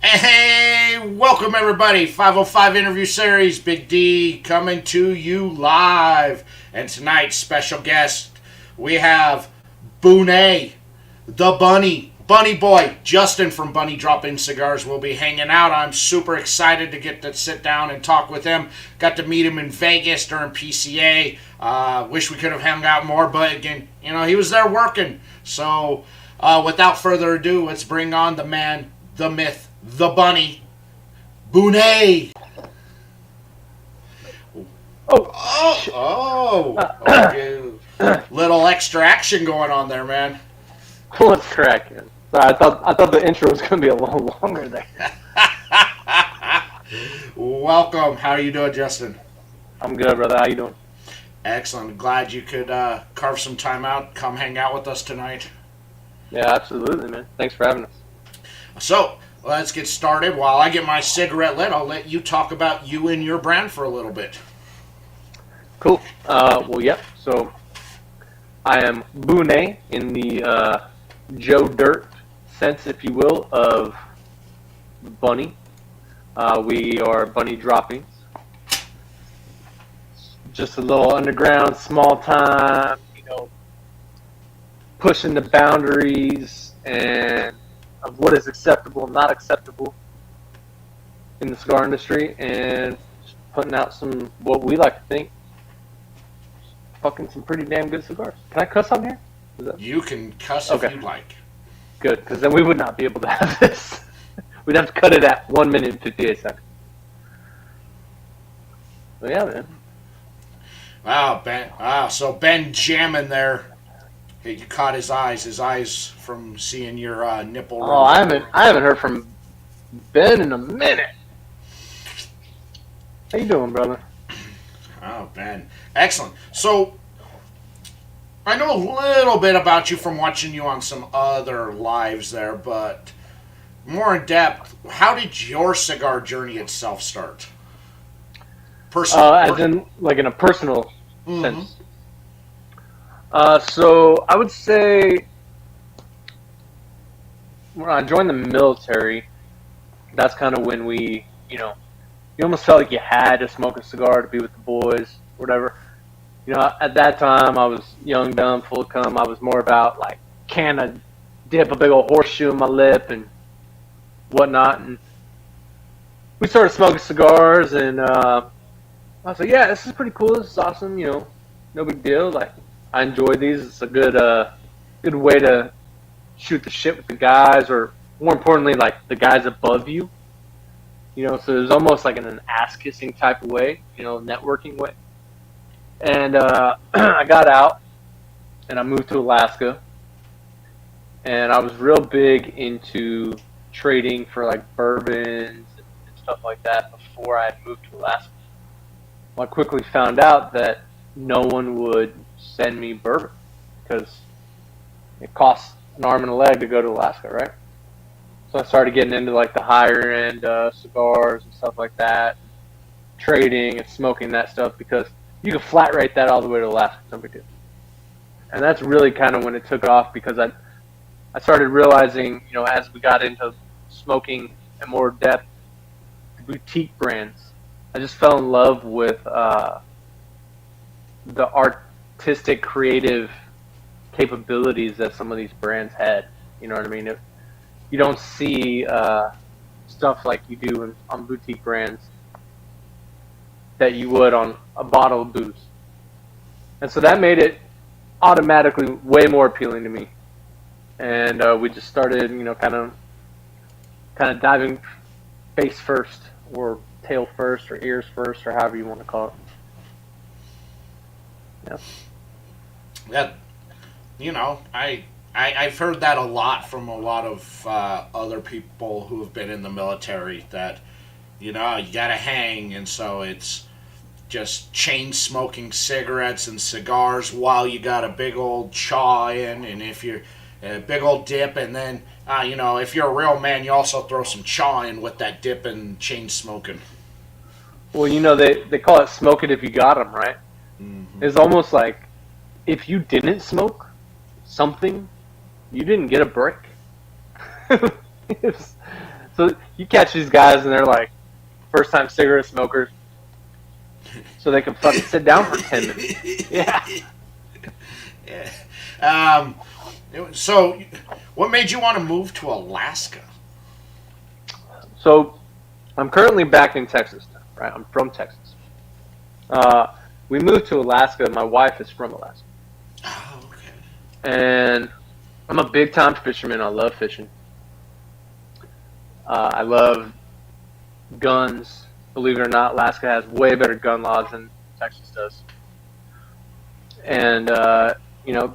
Hey, welcome everybody. 505 interview series. Big D coming to you live. And tonight's special guest, we have Buné, the Bunny Boy. Justin from Bunny Drop-In Cigars will be hanging out. I'm super excited to get to sit down and talk with him. Got to meet him in Vegas during PCA. Wish we could have hung out more, but again, he was there working. So, without further ado, let's bring on the man, the myth, the bunny, Buné. Oh, Okay. Little extra action going on there, man. what's cracking? Sorry, I thought the intro was gonna be a little longer there. Welcome. How are you doing, Justin? I'm good, brother. How you doing? Excellent. Glad you could carve some time out, come hang out with us tonight. Yeah, absolutely, man. Thanks for having us. So, let's get started. While I get my cigarette lit, I'll let you talk about you and your brand for a little bit. Cool. Well, yep. So, I am Buné in the Joe Dirt sense, if you will, of Bunny. We are Bunny Droppings. Just a little underground, small time, pushing the boundaries and of what is acceptable and not acceptable in the cigar industry, and just putting out some, what we like to think, fucking some pretty damn good cigars. Can I cuss on here? You can cuss Okay. if you like. Good, because then we would not be able to have this. We'd have to cut it at 1 minute and 58 seconds. But yeah, man. Wow, Ben. Wow, so Ben jamming there. Hey, you caught his eyes from seeing your nipple. Oh, I haven't heard from Ben in a minute. How you doing, brother? Oh, Ben. Excellent. So, I know a little bit about you from watching you on some other lives there, but more in depth, how did your cigar journey itself start? As in, like, in a personal sense. So I would say when I joined the military, that's kind of when you almost felt like you had to smoke a cigar to be with the boys, whatever. At that time, I was young, dumb, full of cum. I was more about, like, can I dip a big old horseshoe in my lip and whatnot. And we started smoking cigars, and I was like, yeah, this is pretty cool. This is awesome, no big deal. Like, I enjoy these. It's a good way to shoot the shit with the guys, or more importantly, like, the guys above you. So there's almost like an ass-kissing type of way, networking way. And I got out, and I moved to Alaska, and I was real big into trading for, like, bourbons and stuff like that before I had moved to Alaska. Well, I quickly found out that no one would send me bourbon because it costs an arm and a leg to go to Alaska, right? So I started getting into, like, the higher end cigars and stuff like that, trading and smoking that stuff, because you can flat rate that all the way to Alaska, no big deal. And that's really kind of when it took off, because I started realizing, as we got into smoking in more depth, boutique brands, I just fell in love with the artistic, creative capabilities that some of these brands had. You know what I mean? You don't see stuff like you do on boutique brands that you would on a bottle of booze. And so that made it automatically way more appealing to me. And we just started, kind of diving face first, or tail first, or ears first, or however you want to call it. Yeah. I've heard that a lot from a lot of other people who have been in the military, that, you gotta hang, and so it's just chain smoking cigarettes and cigars while you got a big old chaw in, and if you're a big old dip, and then, if you're a real man, you also throw some chaw in with that dip and chain smoking. Well, they call it smoke it if you got them, right? Mm-hmm. It's almost like if you didn't smoke something, you didn't get a break. So So you catch these guys and they're like first time cigarette smokers, so they can fucking sit down for 10 minutes. Yeah. Yeah. So, what made you want to move to Alaska? So I'm currently back in Texas now, right? I'm from Texas. We moved to Alaska. My wife is from Alaska. Oh, okay. And I'm a big time fisherman. I love fishing. I love guns. Believe it or not, Alaska has way better gun laws than Texas does. And,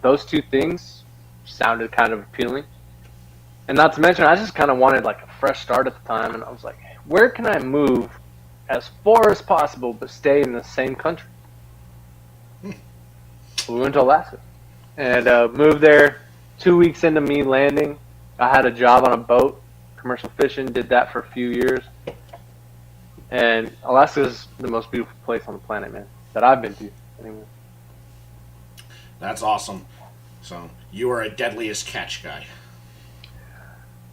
those two things sounded kind of appealing. And not to mention, I just kind of wanted like a fresh start at the time. And I was like, where can I move as far as possible but stay in the same country? We went to Alaska and moved there 2 weeks into me landing. I had a job on a boat, commercial fishing, did that for a few years. And Alaska is the most beautiful place on the planet, man, that I've been to. Anyway. That's awesome. So, you are a deadliest catch guy.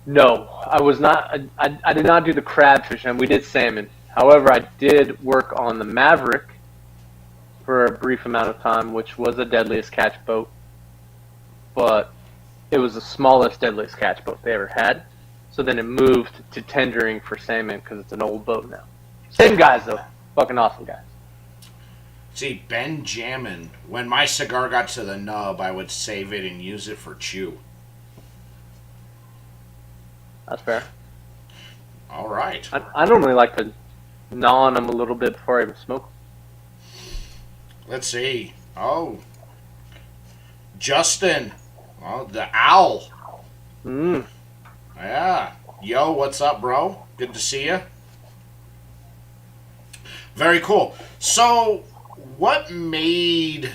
No, I was not. I did not do the crab fishing. We did salmon. However, I did work on the Maverick for a brief amount of time, which was a deadliest catch boat. But it was the smallest deadliest catch boat they ever had. So then it moved to tendering for salmon because it's an old boat now. Same guys, though. Fucking awesome guys. See, Benjamin, when my cigar got to the nub, I would save it and use it for chew. That's fair. All right. I normally like to gnaw on them a little bit before I even smoke. Let's see. Oh. Justin. Oh, the owl. Yeah. Yo, what's up, bro? Good to see you. Very cool. So, what made...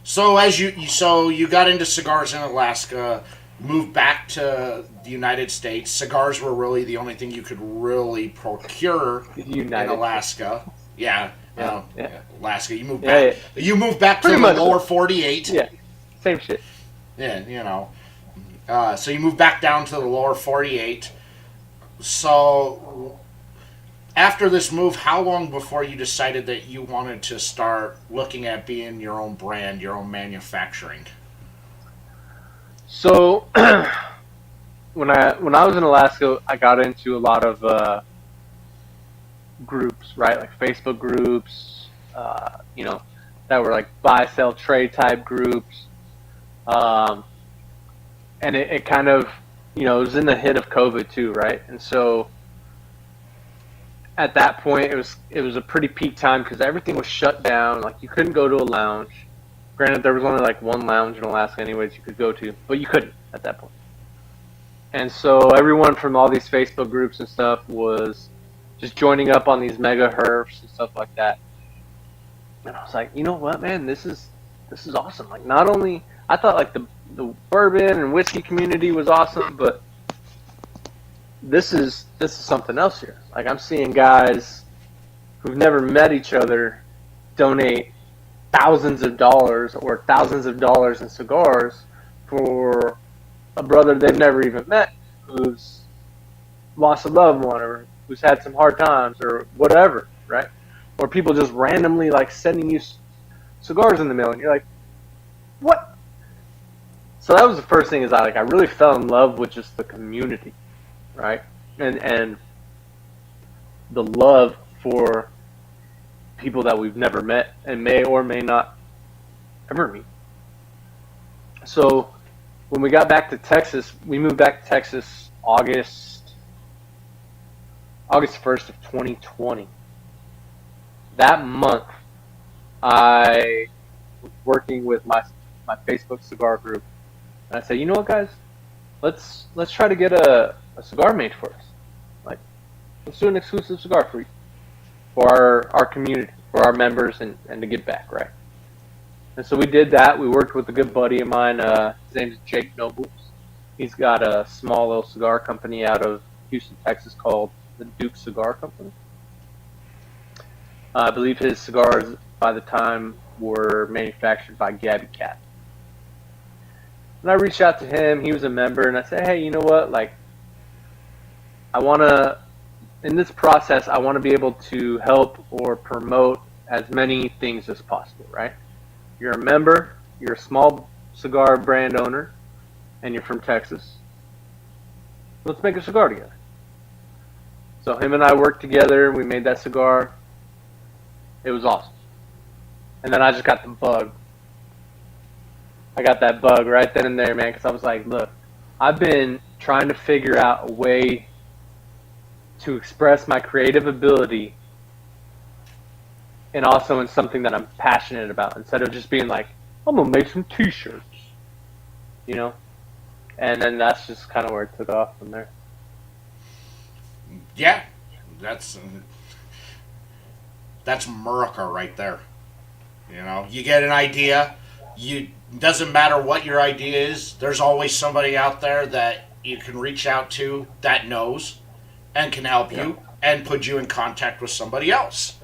So, you got into cigars in Alaska, moved back to the United States. Cigars were really the only thing you could really procure in Alaska. Yeah. Alaska. You moved back. Yeah. You moved back to the lower 48. Yeah. Same shit. Yeah, so you moved back down to the lower 48. So after this move, how long before you decided that you wanted to start looking at being your own brand, your own manufacturing? So when I was in Alaska, I got into a lot of groups, right? Like Facebook groups, that were like buy, sell, trade type groups. And it kind of, it was in the hit of COVID too, right? And so at that point, it was a pretty peak time because everything was shut down. Like you couldn't go to a lounge. Granted, there was only like one lounge in Alaska anyways you could go to, but you couldn't at that point. And so everyone from all these Facebook groups and stuff was just joining up on these mega herfs and stuff like that. And I was like, you know what, man, this is awesome. Like not only I thought like the bourbon and whiskey community was awesome, but this is something else here. Like I'm seeing guys who've never met each other donate thousands of dollars in cigars for a brother they've never even met who's lost a loved one or who's had some hard times or whatever, right? Or people just randomly like sending you cigars in the mail and you're like, what? So that was the first thing is I really fell in love with just the community, right? And the love for people that we've never met and may or may not ever meet. So when we got back to Texas, we moved back to Texas August 1st of 2020. That month, I was working with my Facebook cigar group. And I said, you know what, guys? Let's try to get a cigar made for us. Like, let's do an exclusive cigar for our community, for our members, and to give back, right? And so we did that. We worked with a good buddy of mine. His name's Jake Nobles. He's got a small little cigar company out of Houston, Texas called the Duke Cigar Company. I believe his cigars, by the time, were manufactured by Gabby Cat. And I reached out to him. He was a member, and I said, hey, you know what? Like, I want to, in this process, I want to be able to help or promote as many things as possible, right? You're a member, you're a small cigar brand owner, and you're from Texas. Let's make a cigar together. So him and I worked together. We made that cigar. It was awesome. And then I just got the bug. I got that bug right then and there, man, because I was like, look, I've been trying to figure out a way to express my creative ability and also in something that I'm passionate about instead of just being like, I'm going to make some t-shirts, you know? And then that's just kind of where it took off from there. Yeah, that's America right there. You know, you get an idea. You doesn't matter what your idea is. There's always somebody out there that you can reach out to that knows and can help you and put you in contact with somebody else.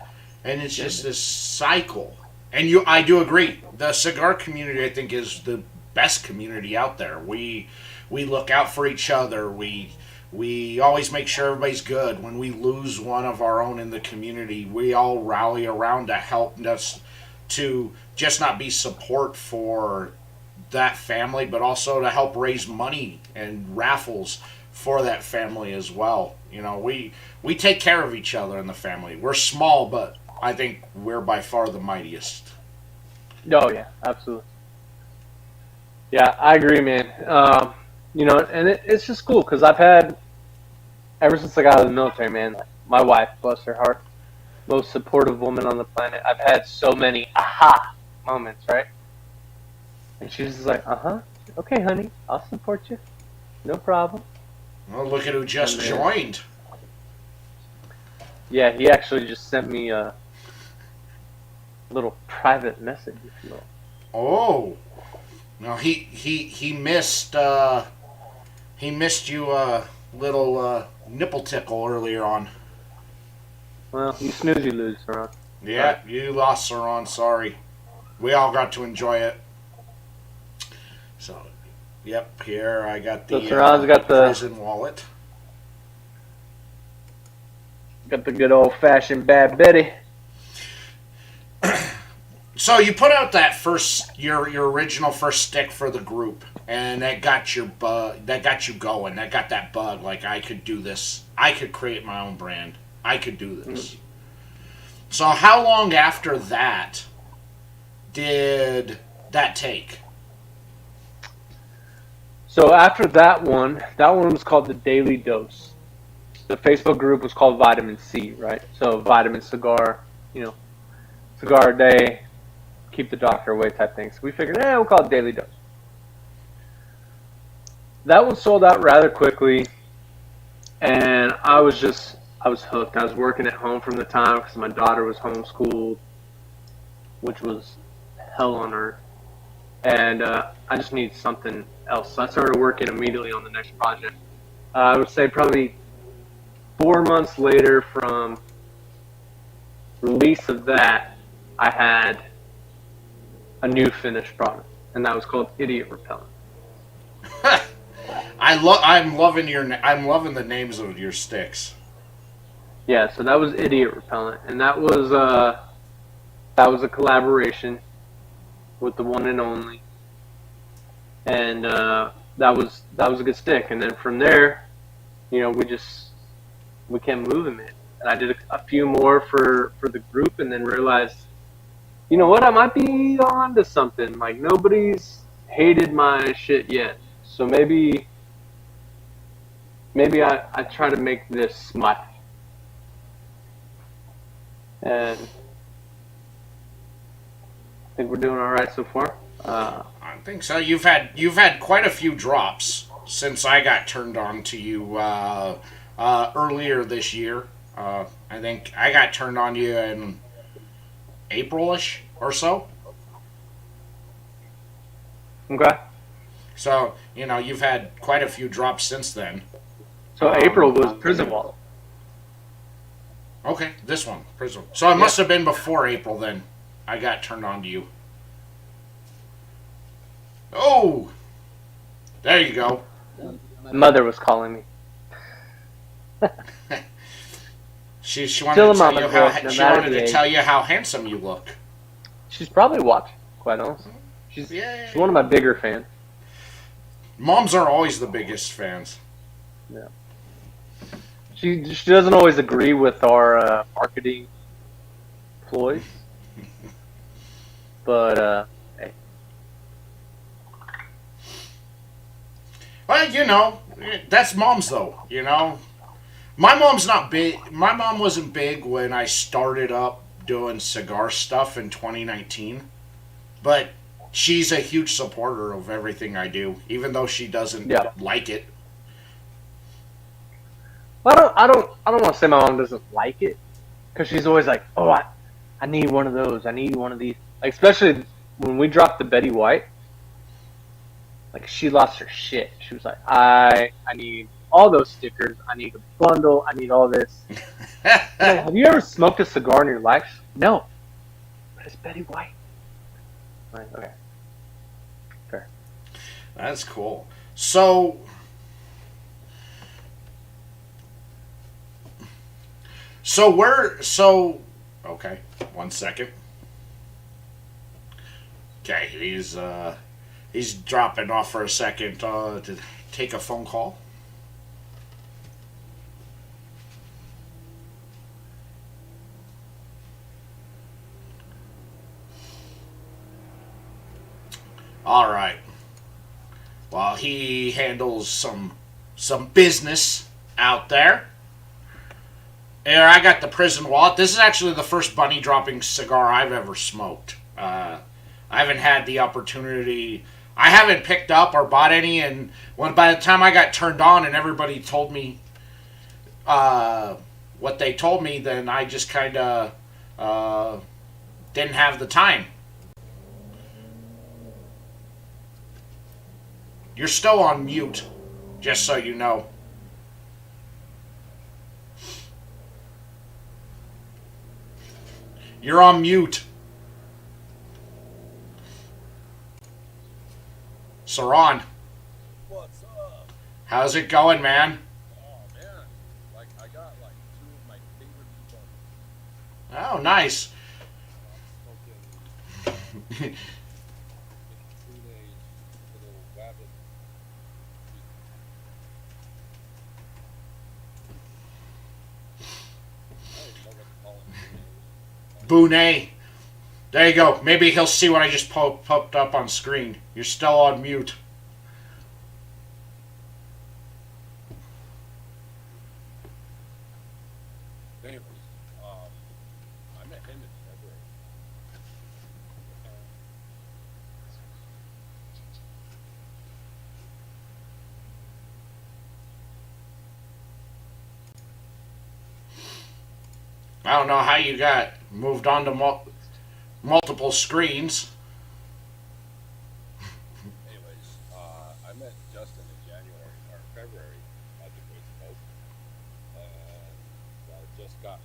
And it's just this cycle. And I do agree. The cigar community, I think, is the best community out there. We look out for each other. We always make sure everybody's good. When we lose one of our own in the community, we all rally around to help us to just not be support for that family, but also to help raise money and raffles for that family as well. You know, we take care of each other in the family. We're small, but I think we're by far the mightiest. Oh, yeah, absolutely. Yeah, I agree, man. You know, and it's just cool because I've had, ever since I got out of the military, man, my wife, bless her heart, most supportive woman on the planet. I've had so many aha moments, right? And she's just like, okay, honey, I'll support you. No problem. Well, look at who just joined. Yeah, he actually just sent me a little private message, if you will. Oh. No, he missed you a little nipple tickle earlier on. Well, you snooze, you lose, Ron. Yeah, you lost, Saran. Sorry. We all got to enjoy it. So, yep, here I got the got the prison wallet. Got the good old fashioned Bad Betty. So you put out that your original first stick for the group, and that got your bug. That got you going. That got that bug. Like, I could do this. I could create my own brand. I could do this. So how long after that did that take? So after that one was called the Daily Dose. The Facebook group was called Vitamin C, right? So vitamin cigar, cigar a day, keep the doctor away type thing. So we figured, we'll call it Daily Dose. That one sold out rather quickly, and I was hooked. I was working at home from the time because my daughter was homeschooled, which was hell on earth. And I just needed something else. So I started working immediately on the next project. I would say probably 4 months later from release of that, I had a new finished product, and that was called Idiot Repellent. I'm loving the names of your sticks. Yeah, so that was Idiot Repellent, and that was a collaboration with the one and only, and that was a good stick. And then from there, we kept moving, man. And I did a few more for the group, and then realized, you know what, I might be on to something. Like, nobody's hated my shit yet, so maybe I try to make this my thing. And I think we're doing all right so far. I think so. You've had quite a few drops since I got turned on to you earlier this year. I think I got turned on to you in April-ish or so. Okay. So, you've had quite a few drops since then. So April was Prison Wallet. Okay, this one, Prison. So it must have been before April then. I got turned on to you. Oh! There you go. My mother was calling me. She wanted Still to a tell mama's you how girl, no she matter wanted the to age. tell you how handsome you look. She's probably watching, quite honestly. She's one of my bigger fans. Moms are always the biggest fans. Yeah. She doesn't always agree with our marketing ploys, but hey. Well, you know, that's moms though. You know, my mom's not big. My mom wasn't big when I started up doing cigar stuff in 2019, but she's a huge supporter of everything I do, even though she doesn't Yeah. like it. I don't want to say my mom doesn't like it, because she's always like, oh, I need one of those. I need one of these. Like, especially when we dropped the Betty White, like, she lost her shit. She was like, I need all those stickers. I need a bundle. I need all this. Like, have you ever smoked a cigar in your life? No. But it's Betty White. Like, okay. Fair. That's cool. Okay, 1 second. Okay, he's dropping off for a second to take a phone call. All right. While he handles some business out there. Here, I got the prison wallet. This is actually the first bunny dropping cigar I've ever smoked. I haven't had the opportunity. I haven't picked up or bought any, and by the time I got turned on and everybody told me what they told me, then I just kind of didn't have the time. You're still on mute, just so you know. You're on mute. Saran. What's up? How's it going, man? Oh man, like I got like two of my favorite people. Oh, nice. Smoking teenage little rabbit. I don't even know what to call it. Buné. There you go. Maybe he'll see what I just popped up on screen. You're still on mute. Anyways, I met him in February. I don't know how you got moved on to multiple screens. Anyways, I met Justin in January or February at the Great Smoke, and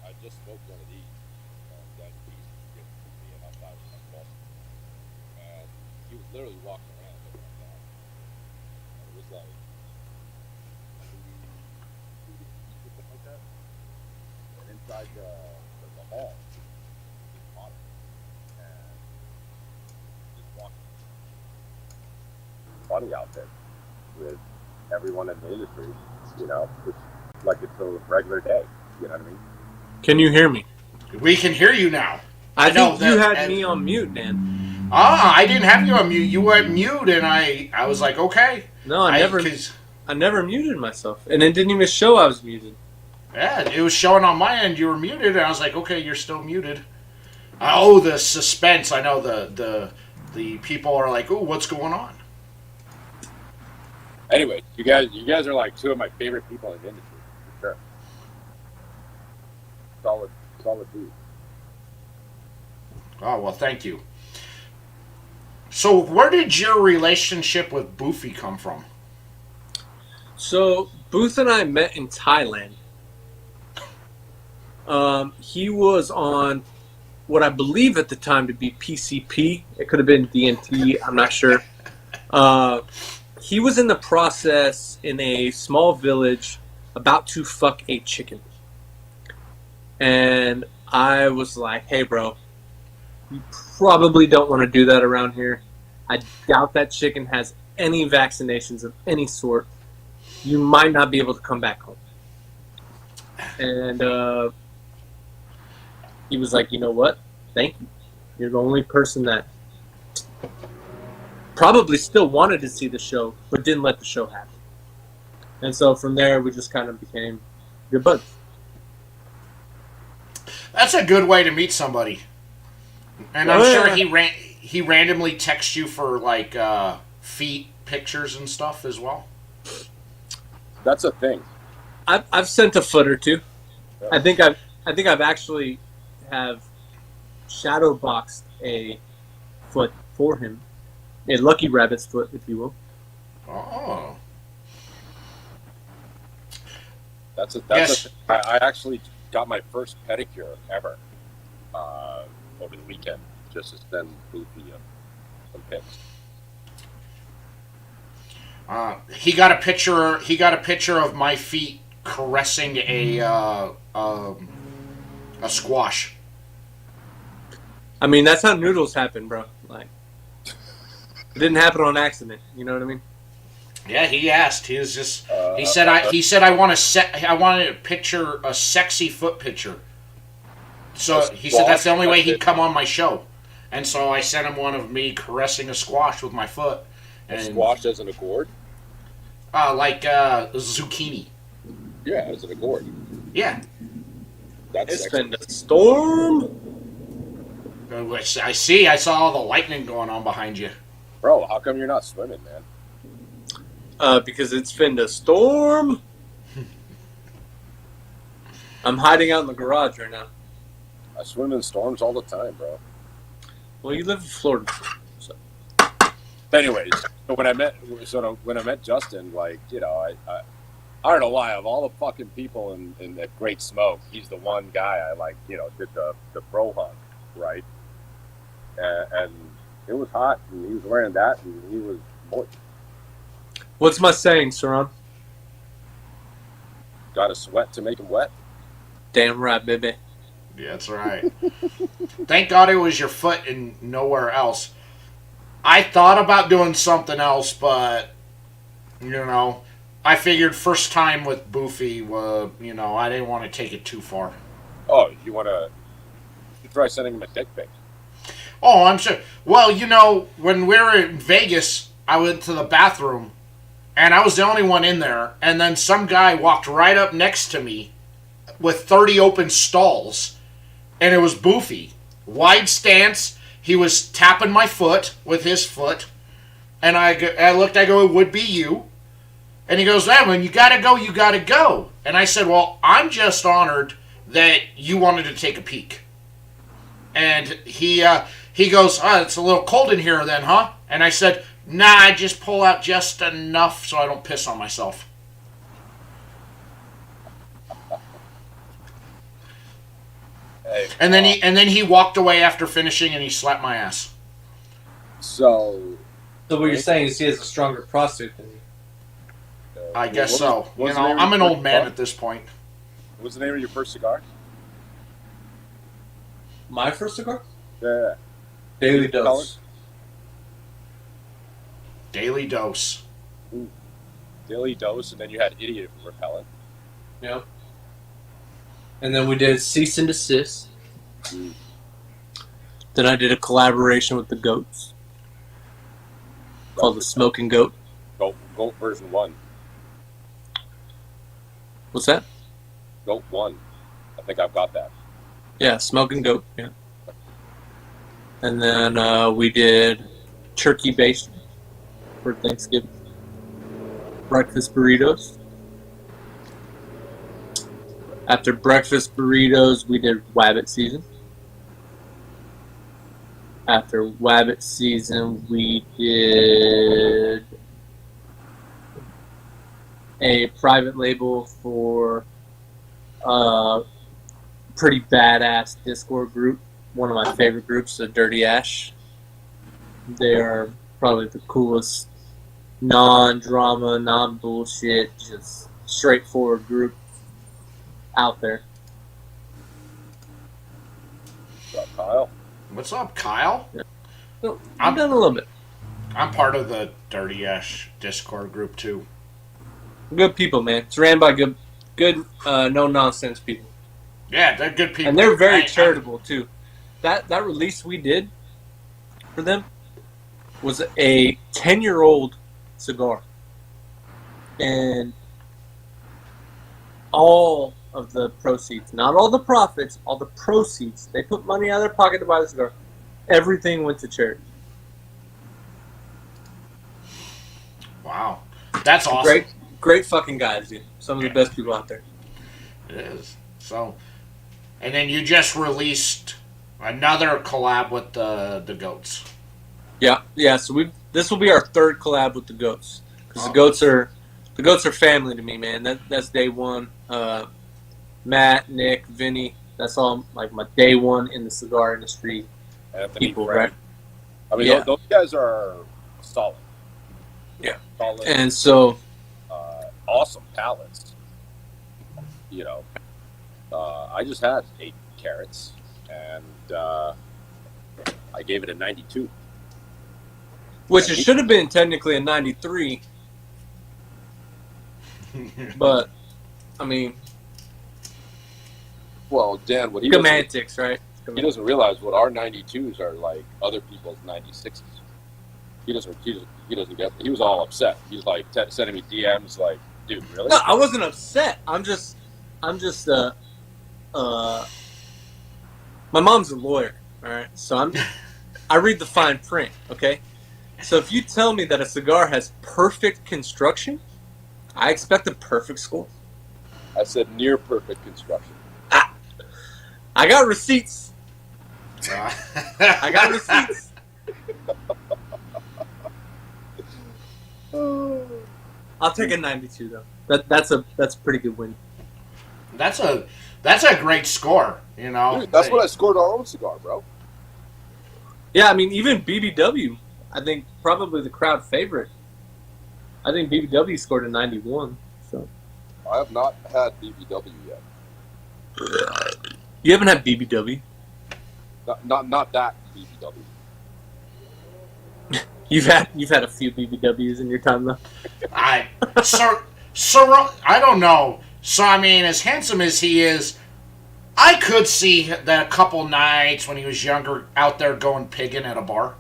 I just smoked one of these. That piece was given to me, and I thought it was like awesome. And he was literally walking around looking like that. And it was like, something like that. And inside the hall, he caught it, and just walking. Funny outfit with everyone in the industry, it's like it's a regular day. You know what I mean? Can you hear me? We can hear you now. I know think you that- had me on mute, Dan. I didn't have you on mute. You went mute, and I was like, okay. No, I never muted myself, and it didn't even show I was muted. Yeah, it was showing on my end you were muted, and I was like, okay, you're still muted. Oh, the suspense. I know the people are like, ooh, what's going on? Anyway, you guys are like two of my favorite people in the industry, for sure. Solid dude. Oh, well, thank you. So, where did your relationship with Boofy come from? So Booth and I met in Thailand. He was on what I believe at the time to be PCP. It could have been DNT. I'm not sure. He was in the process in a small village about to fuck a chicken. And I was like, hey, bro, you probably don't want to do that around here. I doubt that chicken has any vaccinations of any sort. You might not be able to come back home. And he was like, you know what? Thank you. You're the only person that probably still wanted to see the show, but didn't let the show happen. And so from there, we just kind of became good buds. That's a good way to meet somebody. And I'm sure he randomly texts you for like feet pictures and stuff as well. That's a thing. I've sent a foot or two. Yeah. I think I've actually have shadow boxed a foot for him, a lucky rabbit's foot, if you will. Oh, That's Yes. I actually got my first pedicure ever over the weekend, just to send Goofy some pics. he got a picture. He got a picture of my feet caressing a squash. I mean, that's how noodles happen, bro. Like, it didn't happen on accident. You know what I mean? Yeah, he asked. He was just. He said I want a picture, a sexy foot picture. So he said that's the only way he'd come on my show, and so I sent him one of me caressing a squash with my foot. A squash as an gourd? Like zucchini. Yeah, as an gourd. Yeah. That's It's sexy. been a storm. Which I see. I saw all the lightning going on behind you. Bro, how come you're not swimming, man? Because it's been a storm. I'm hiding out in the garage right now. I swim in storms all the time, bro. Well, you live in Florida. So. Anyways, so when I met Justin, like, you know, I don't know why, of all the fucking people in that Great Smoke, he's the one guy I like, you know, did the pro hunt, right? And it was hot, and he was wearing that, and he was moist. What's my saying, Saran? Got to sweat to make him wet. Damn right, baby. Yeah, that's right. Thank God it was your foot and nowhere else. I thought about doing something else, but you know, I figured first time with Boofy, you know, I didn't want to take it too far. Oh, you try sending him a dick pic? Oh, I'm sure. Well, you know, when we were in Vegas, I went to the bathroom, and I was the only one in there, and then some guy walked right up next to me with 30 open stalls, and it was Boofy. Wide stance. He was tapping my foot with his foot, and I looked, I go, it would be you. And he goes, when you gotta go, you gotta go. And I said, well, I'm just honored that you wanted to take a peek. And he goes, it's a little cold in here then, huh? And I said, nah, I just pull out just enough so I don't piss on myself. Hey, And then he walked away after finishing, and he slapped my ass. So So what you're saying is he has a stronger prostate than you. I guess what so. was You the know, name of I'm an your old man first at this point. What was the name of your first cigar? My first cigar? Yeah. Daily Color? Dose. Daily dose. Daily Dose, and then you had Idiot Repellent. Yeah. And then we did Cease and Desist. Then I did a collaboration with the Goats called the Smoking Goat. Goat version 1. What's that? Goat 1. I think I've got that. Yeah, Smoking Goat. Yeah. And then we did turkey base for Thanksgiving. Breakfast burritos. After breakfast burritos, we did Wabbit season. After Wabbit season, we did a private label for a pretty badass Discord group. One of my favorite groups, the Dirty Ash. They are probably the coolest, non-drama, non-bullshit, just straightforward group out there. What's up, Kyle? What's up, Kyle? So, I've done a little bit. I'm part of the Dirty Ash Discord group too. Good people, man. It's ran by good, no nonsense people, Yeah, they're good people, and they're very charitable too. That release we did for them was a 10-year-old cigar, and all of the proceeds, not all the profits, all the proceeds, they put money out of their pocket to buy the cigar. Everything went to charity. Wow, that's awesome. Great fucking guys, dude. Some of the best people out there. It is. So, and then you just released another collab with the goats. Yeah. So this will be our third collab with the goats, because the goats are family to me, man. That's day one. Matt, Nick, Vinny. That's all like my day one in the cigar industry. Anthony, people, Frank. right? I mean, Yeah. those guys are solid. Yeah. Solid. And so, awesome palettes. You know, I just had 8 carats, and I gave it a 92. which it should have been technically a 93, but I mean, Well, Dan, what he doesn't, semantics, right? he doesn't realize what our 92s are like other people's 96s. He doesn't get. He was all upset. He's like sending me DMs like, "Dude, really?" No, I wasn't upset. I'm just my mom's a lawyer, all right? So I read the fine print, okay? So if you tell me that a cigar has perfect construction, I expect a perfect score. I said near perfect construction. I got receipts. I got receipts. I'll take a 92 though. That's a pretty good win. That's a great score. You know, Dude, that's what I scored our own cigar, bro. Yeah, I mean even BBW, I think probably the crowd favorite. I think BBW scored a 91. So I have not had BBW yet. you haven't had BBW. Not that BBW. You've had a few BBWs in your time though. I don't know. So I mean, as handsome as he is, I could see that a couple nights when he was younger out there going pigging at a bar.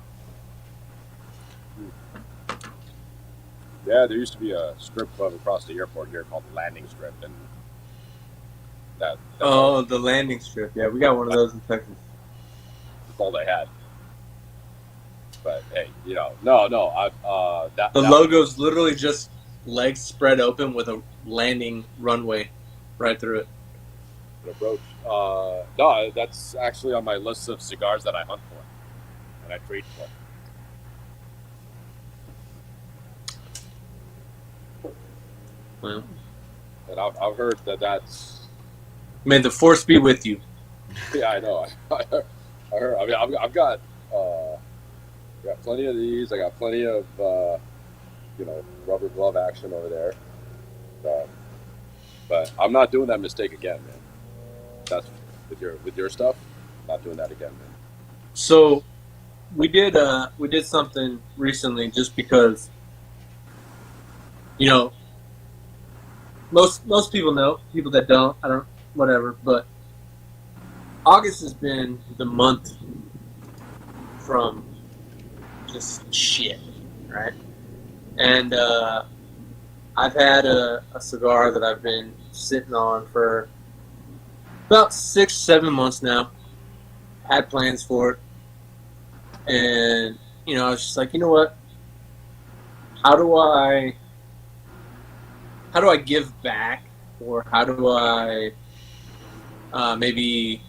Yeah, there used to be a strip club across the airport here called the Landing Strip, and that's The landing strip. Yeah, we got one of those in Texas. all they had. But hey, you know, no, that The logo's literally just legs spread open with a landing runway right through it. approach. No, that's actually on my list of cigars that I hunt for and I trade for. Well, And I've heard that's. may the force be with you. Yeah, I know. I heard. I mean, I've got plenty of these. I got plenty of rubber glove action over there. But I'm not doing that mistake again, man. That's with your stuff. Not doing that again, man. So we did something recently just because most people know, people that don't, I don't, whatever, but August has been the month from just shit, right? And I've had a cigar that I've been sitting on for about 6-7 months now. Had plans for it. And, I was just like, you know what? How do I give back? Or how do I maybe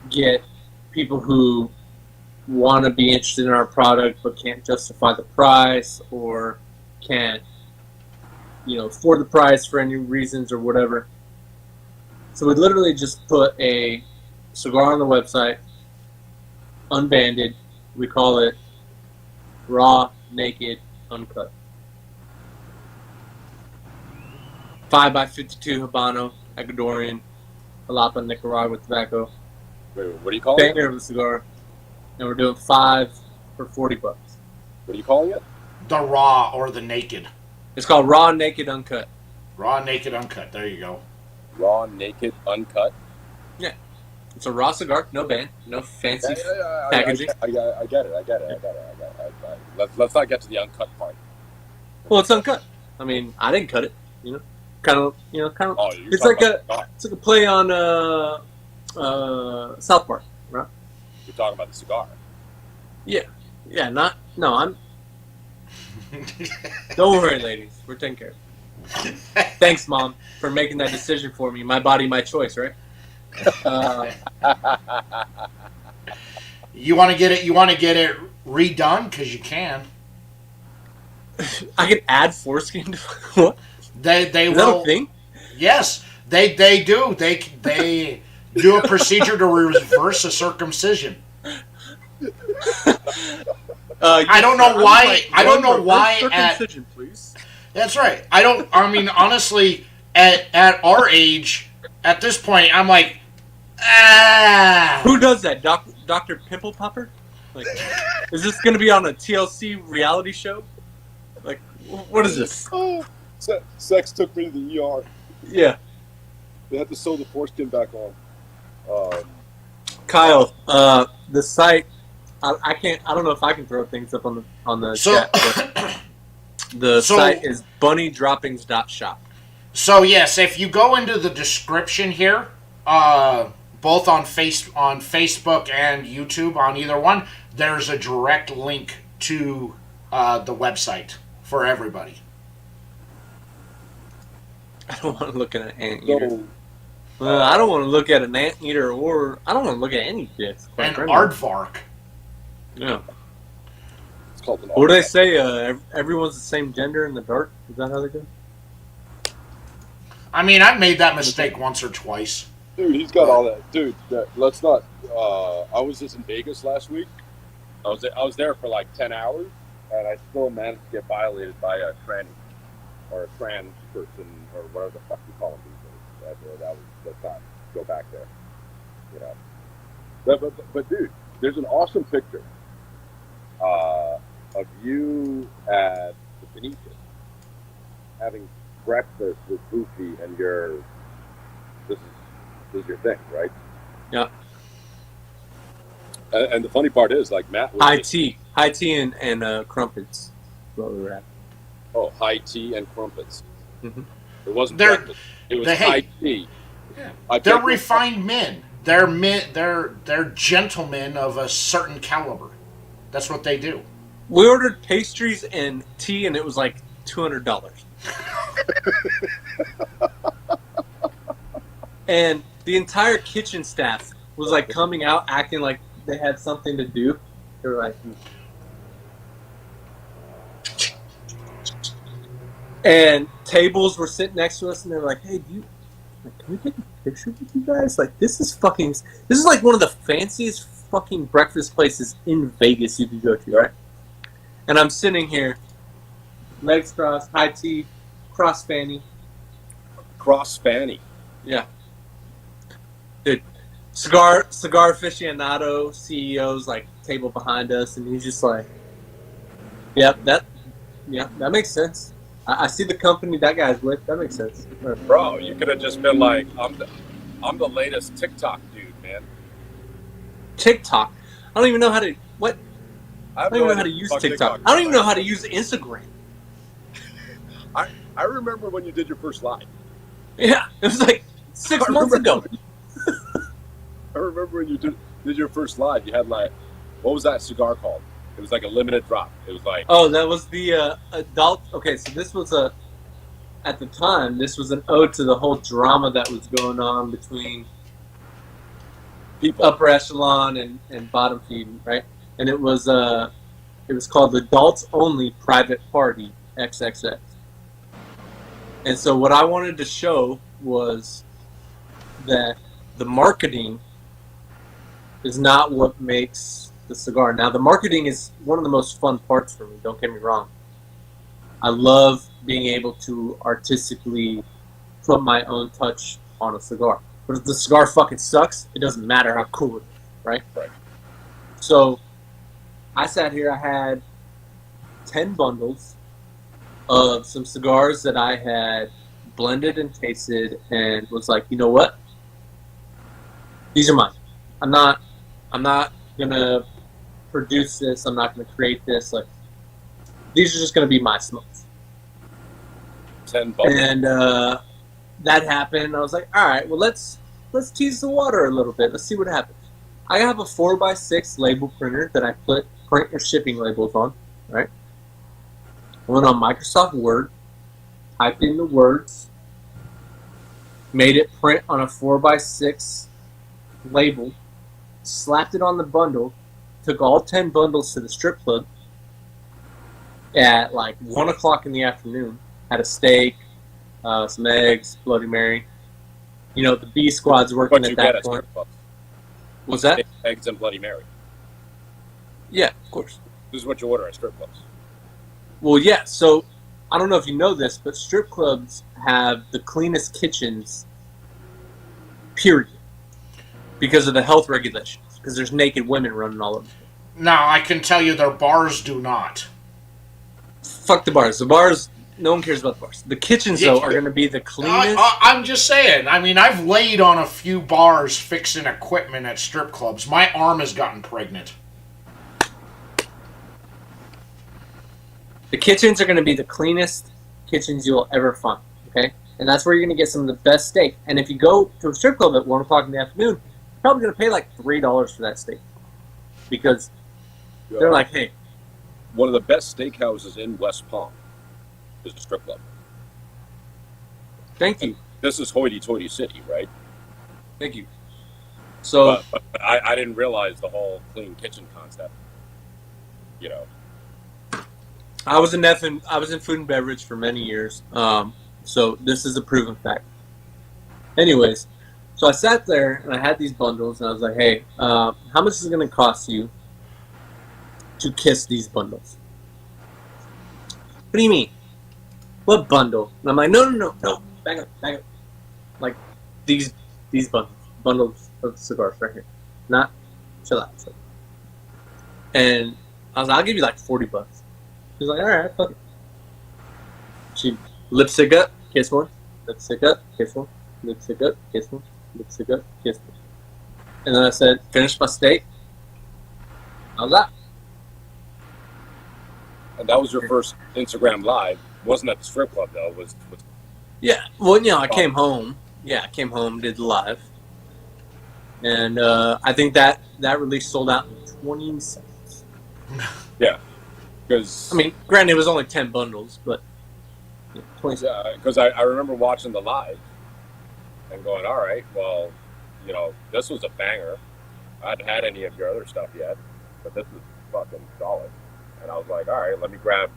get people who want to be interested in our product but can't justify the price or can't, afford the price for any reasons or whatever. So we literally just put a cigar on the website, unbanded. We call it raw, naked, uncut. 5x52 Habano, Ecuadorian, Jalapa, Nicaragua tobacco. Wait, what do you call it? Banger of a cigar. And we're doing 5 for $40. What are you calling it? The raw or the naked. It's called Raw Naked Uncut. Raw, naked, uncut. There you go. Raw, naked, uncut. Yeah. It's a raw cigar, no band, no fancy packaging. I get it. Let's not get to the uncut part. Well, it's uncut. I mean, I didn't cut it. Kind of. Oh, It's like a play on South Park, right? You're talking about the cigar. Yeah. No, I'm. Don't worry, ladies. We're taking care of it. Thanks, Mom, for making that decision for me. My body, my choice, right? You want to get it? You want to get it redone? Because you can. I can add foreskin to what? They Is will. that a thing? Yes, they do. They do a procedure to reverse a circumcision. I don't know why. I don't know why. Circumcision, please. That's right. I mean, honestly, at our age, at this point, I'm like, Who does that? Dr. Pimple Popper? Like, is this going to be on a TLC reality show? Like, what is this? Oh, sex took me to the ER. Yeah. They had to sew the foreskin back on. Kyle, the site. I can't. I don't know if I can throw things up on the chat. But the site is bunnydroppings.shop. So yes, if you go into the description here, both on Facebook and YouTube, on either one, there's a direct link to the website for everybody. I don't want to look at an anteater. I don't want to look at an anteater, or I don't want to look at any disc. And aardvark. Yeah. It's called an What do they say? Everyone's the same gender in the dark? Is that how they go? I mean, I've made that mistake once or twice. Dude, he's got all that. Dude, let's not. I was just in Vegas last week. I was there for like 10 hours, and I still managed to get violated by a tranny or a trans person or whatever the fuck you call them these days. Let's not go back there. You know. But dude, there's an awesome picture of you at the Venetian having breakfast with Goofy, and this is your thing, right? Yeah. And the funny part is, like, Matt was high tea and crumpets. Is what we were at. Oh, high tea and crumpets. Mm-hmm. It wasn't They're- breakfast. It was high tea. Yeah. They're refined men. They're gentlemen of a certain caliber. That's what they do. We ordered pastries and tea, and it was like $200. And the entire kitchen staff was like coming out, acting like they had something to do. They were like, and tables were sitting next to us, and they were like, "Hey, can we take a picture with you guys? Like, this is like one of the fanciest fucking breakfast places in Vegas you could go to, right?" And I'm sitting here, legs crossed, high tea, cross fanny. Cross fanny. Yeah. Dude, cigar aficionado CEO's like table behind us, and he's just like, that makes sense. I see the company that guy's with. That makes sense. Bro, you could have just been like, I'm the latest TikTok dude, man. TikTok. I don't even know how to I don't even know how to idea use what TikTok. I don't even know how to use Instagram. I remember when you did your first live. Yeah, it was like 6 months ago. I remember when you did your first live. You had like, what was that cigar called? It was like a limited drop. It was like, Oh, that was the adult. Okay, so this was at the time, this was an ode to the whole drama that was going on between people. upper echelon and bottom feeding, right? And it was called Adults Only Private Party XXX. And so what I wanted to show was that the marketing is not what makes the cigar. Now, the marketing is one of the most fun parts for me, don't get me wrong. I love being able to artistically put my own touch on a cigar. But if the cigar fucking sucks, it doesn't matter how cool it is, right? Right. So I sat here, I had 10 bundles of some cigars that I had blended and tasted and was like, you know what? These are mine. I'm not gonna produce this, I'm not gonna create this. Like, these are just gonna be my smokes. 10 bundles. And that happened. I was like, all right, well, let's tease the water a little bit. Let's see what happens. I have a 4x6 label printer that I print your shipping labels on, right? I went on Microsoft Word, typed in the words, made it print on a 4x6 label, slapped it on the bundle, took all 10 bundles to the strip club at like 1 o'clock in the afternoon, had a steak, some eggs, Bloody Mary. You know, the B squad's working What you at get that at point. strip clubs. Was that? Eggs and Bloody Mary. Yeah, of course. This is what you order at strip clubs. Well, yeah, so I don't know if you know this, but strip clubs have the cleanest kitchens, period, because of the health regulations, because there's naked women running all over. Now, I can tell you their bars do not. Fuck the bars. The bars, no one cares about the bars. The kitchens, though, are going to be the cleanest. I'm just saying. I mean, I've laid on a few bars fixing equipment at strip clubs. My arm has gotten pregnant. The kitchens are going to be the cleanest kitchens you'll ever find, okay? And that's where you're going to get some of the best steak. And if you go to a strip club at 1 o'clock in the afternoon, you're probably going to pay like $3 for that steak. Because they're like, hey. One of the best steakhouses in West Palm is a strip club. Thank you. This is hoity-toity city, right? Thank you. So, but I didn't realize the whole clean kitchen concept. You know. I was in food and beverage for many years, so this is a proven fact. Anyways, so I sat there and I had these bundles, and I was like, "Hey, how much is it going to cost you to kiss these bundles?" What do you mean? What bundle? And I'm like, no, back up. Like these bundles of cigars right here, not chill out. And I was like, I'll give you like $40. She's like, all right, fuck it. She lipstick up, kiss one, lipstick up, kiss one, lipstick up, kiss one, lipstick up, kiss one. And then I said, finish my steak. How's that? And that was your first Instagram live. Wasn't at the strip club though. Was Yeah. Well, you know, I came home. Yeah, I came home, did the live, and I think that release sold out in 20 seconds. Yeah. Because I mean, granted, it was only 10 bundles, but 20 seconds. yeah, because I remember watching the live and going, all right, well, you know, this was a banger. I hadn't had any of your other stuff yet, but this was fucking solid. And I was like, all right, let me grab,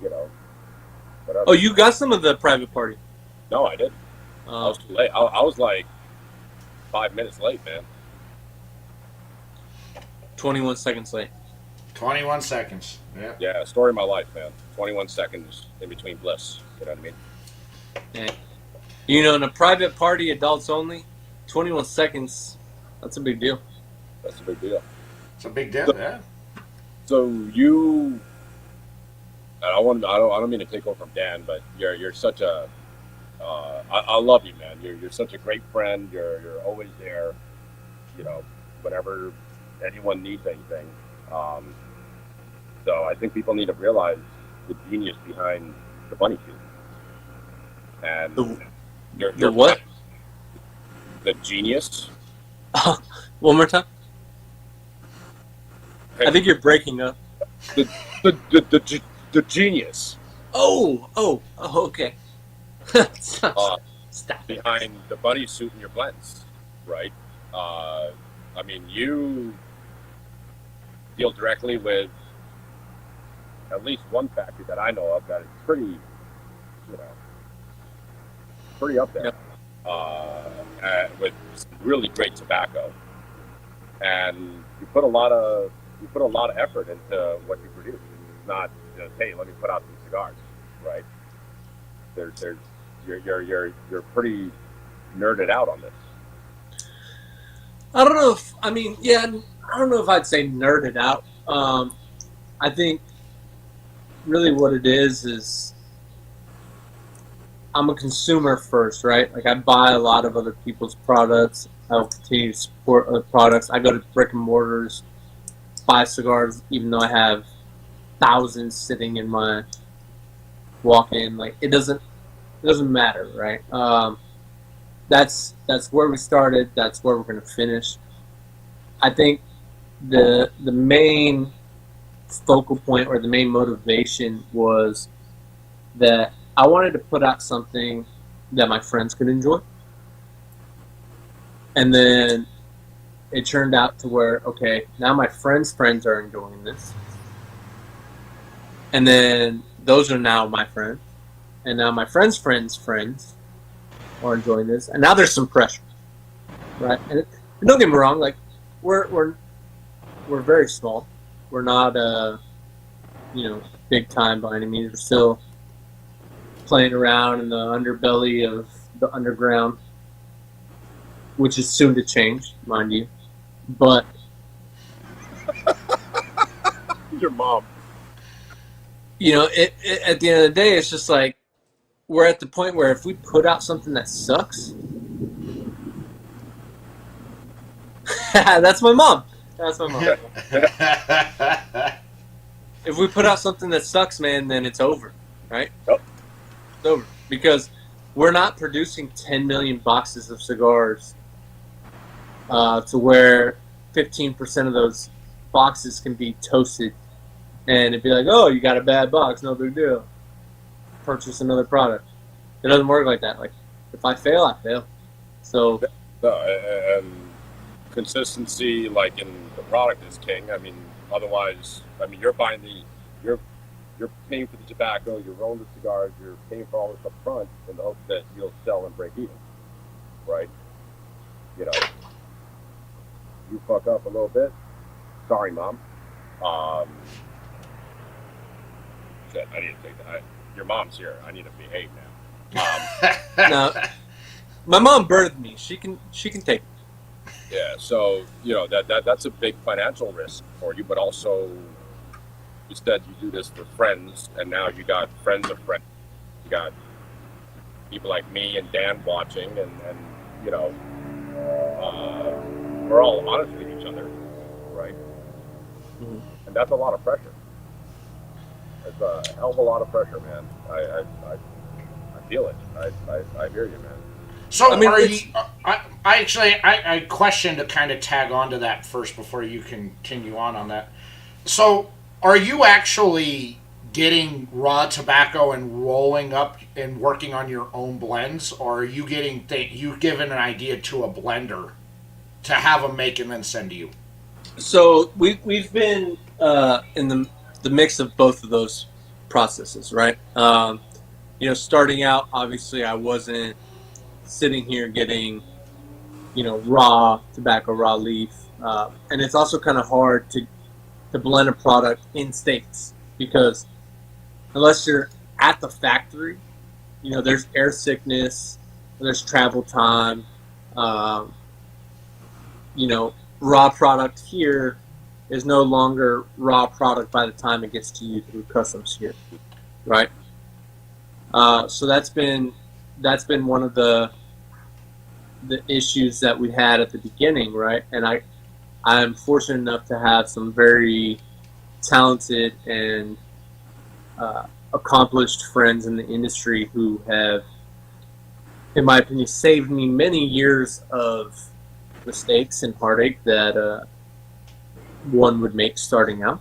you know, whatever. Oh, you got some of the private party? No, I didn't. I was too late. I was like 5 minutes late, man. 21 seconds late. 21 seconds. Yeah. Yeah, story of my life, man. 21 seconds in between bliss. You know what I mean? Yeah. You know, in a private party, adults only, 21 seconds, that's a big deal. That's a big deal. It's a big deal, yeah. So you, I don't mean to take over from Dan, but you're such a, I love you, man. You're such a great friend. You're always there. You know, whenever anyone needs anything. So I think people need to realize the genius behind the bunny suit. And the what? The genius. One more time. I think you're breaking up. The genius. Oh, okay. Stop. Behind the bunny suit and your blends, right? I mean, you deal directly with at least one factory that I know of that is pretty, you know, pretty up there. Yep. With some really great tobacco, and you put a lot of effort into what you produce. It's not just, hey, let me put out some cigars, right? There's you're pretty nerded out on this. I don't know if, I mean, yeah, I don't know if I'd say nerded out. I think really what it is I'm a consumer first, right? Like I buy a lot of other people's products. I'll continue to support other products. I go to brick and mortars, buy cigars, even though I have thousands sitting in my walk-in. Like it doesn't matter, right? That's where we started. That's where we're going to finish. I think the main focal point or the main motivation was that I wanted to put out something that my friends could enjoy. And then it turned out to where, okay, now my friends' friends are enjoying this. And then those are now my friends. And now my friends' friends' friends are enjoying this. And now there's some pressure, right? And don't get me wrong, like we're very small. We're not, big time by any means. We're still playing around in the underbelly of the underground, which is soon to change, mind you. But Your mom. At the end of the day, it's just like we're at the point where if we put out something that sucks, that's my mom. That's my mom. If we put out something that sucks, man, then it's over, right? Yep. It's over because we're not producing 10 million boxes of cigars to where 15% of those boxes can be toasted, and it'd be like, oh, you got a bad box, no big deal. Purchase another product. It doesn't work like that. Like, if I fail, I fail. So, And consistency, like in the product, is king. I mean, otherwise, you're buying you're paying for the tobacco, you're rolling the cigars, you're paying for all this up front in the hope that you'll sell and break even, right? You fuck up a little bit. Sorry, Mom. Shit, I need to take that. Your mom's here. I need to behave now. now, my mom birthed me. She can take it. Yeah, so that's a big financial risk for you, but also you said you do this for friends, and now you got friends of friends. You got people like me and Dan watching, and we're all honest with each other, right? Mm-hmm. And that's a lot of pressure. It's a hell of a lot of pressure, man. I feel it. I hear you, man. So, I mean, I questioned to kind of tag onto that first before you continue on that. So, are you actually getting raw tobacco and rolling up and working on your own blends, or are you you given an idea to a blender to have them make and then send to you? So we've been in the mix of both of those processes, right? Starting out, obviously, I wasn't sitting here getting, raw tobacco, raw leaf, and it's also kind of hard to blend a product in states because unless you're at the factory, there's air sickness, there's travel time, raw product here is no longer raw product by the time it gets to you through customs here, right? So that's been one of the issues that we had at the beginning, right? And I'm fortunate enough to have some very talented and accomplished friends in the industry who have, in my opinion, saved me many years of mistakes and heartache that one would make starting out.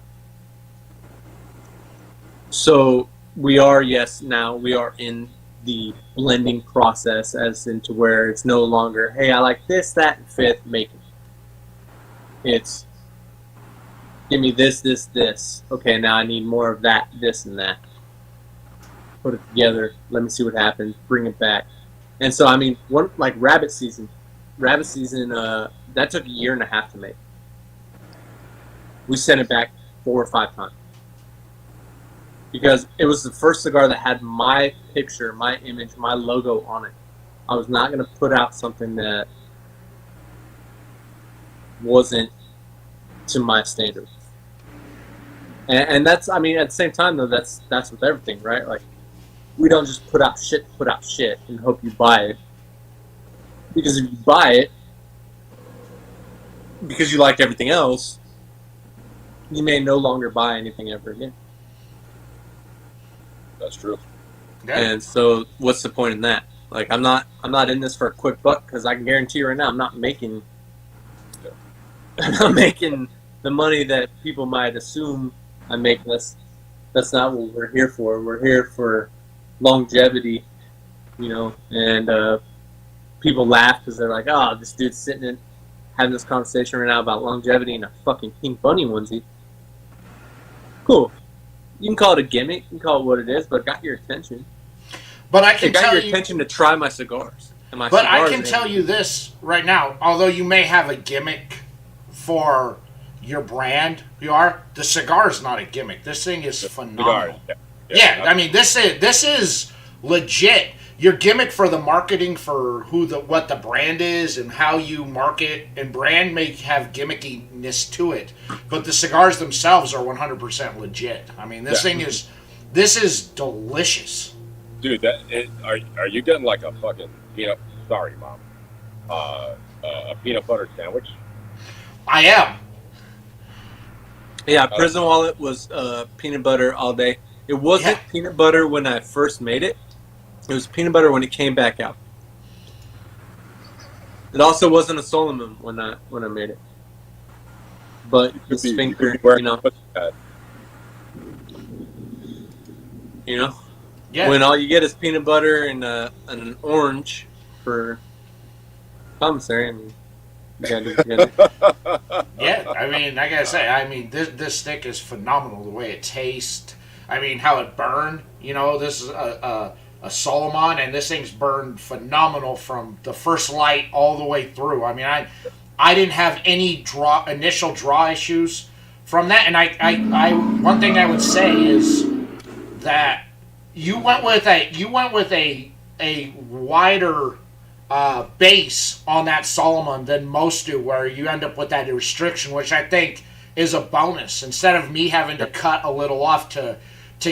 So we are in the blending process, as into where it's no longer, hey, I like this, that, and fifth, make it. It's, give me this, this, this. Okay, now I need more of that, this, and that. Put it together. Let me see what happens. Bring it back. And so, like rabbit season, that took a year and a half to make. We sent it back 4 or 5 times. because it was the first cigar that had my picture, my image, my logo on it. I was not going to put out something that wasn't to my standards. And that's, I mean, at the same time, though, that's with everything, right? Like, we don't just put out shit and hope you buy it. Because if you buy it because you like everything else, you may no longer buy anything ever again. That's true. Yeah. And so, what's the point in that? Like, I'm not in this for a quick buck, because I can guarantee you right now, I'm not making the money that people might assume I make. That's not what we're here for. We're here for longevity, and people laugh because they're like, oh, this dude's sitting in having this conversation right now about longevity in a fucking pink bunny onesie. Cool. You can call it a gimmick, you can call it what it is, but it got your attention. But I can It got tell your you, attention to try my cigars. And my but I cigars can tell you this right now. Although you may have a gimmick for your brand, the cigar is not a gimmick. This thing is phenomenal. Cigar, Yeah, I mean this is legit. Your gimmick for the marketing for what the brand is and how you market and brand may have gimmickiness to it, but the cigars themselves are 100% legit. I mean, this is delicious. Dude, are you getting like a fucking peanut? Sorry, mom. A peanut butter sandwich? I am. Yeah, Prison Wallet was peanut butter all day. It wasn't peanut butter when I first made it. It was peanut butter when it came back out. It also wasn't a Solomon when I made it. But the sphincter, Yeah. when all you get is peanut butter and an orange for commissary, I mean, you gotta do what you gotta do. Yeah, I mean, I gotta say, this stick is phenomenal. The way it tastes. I mean, how it burned. This is a Solomon, and this thing's burned phenomenal from the first light all the way through. I mean, I didn't have any initial draw issues from that, and I one thing I would say is that you went with a wider base on that Solomon than most do, where you end up with that restriction, which I think is a bonus. Instead of me having to cut a little off to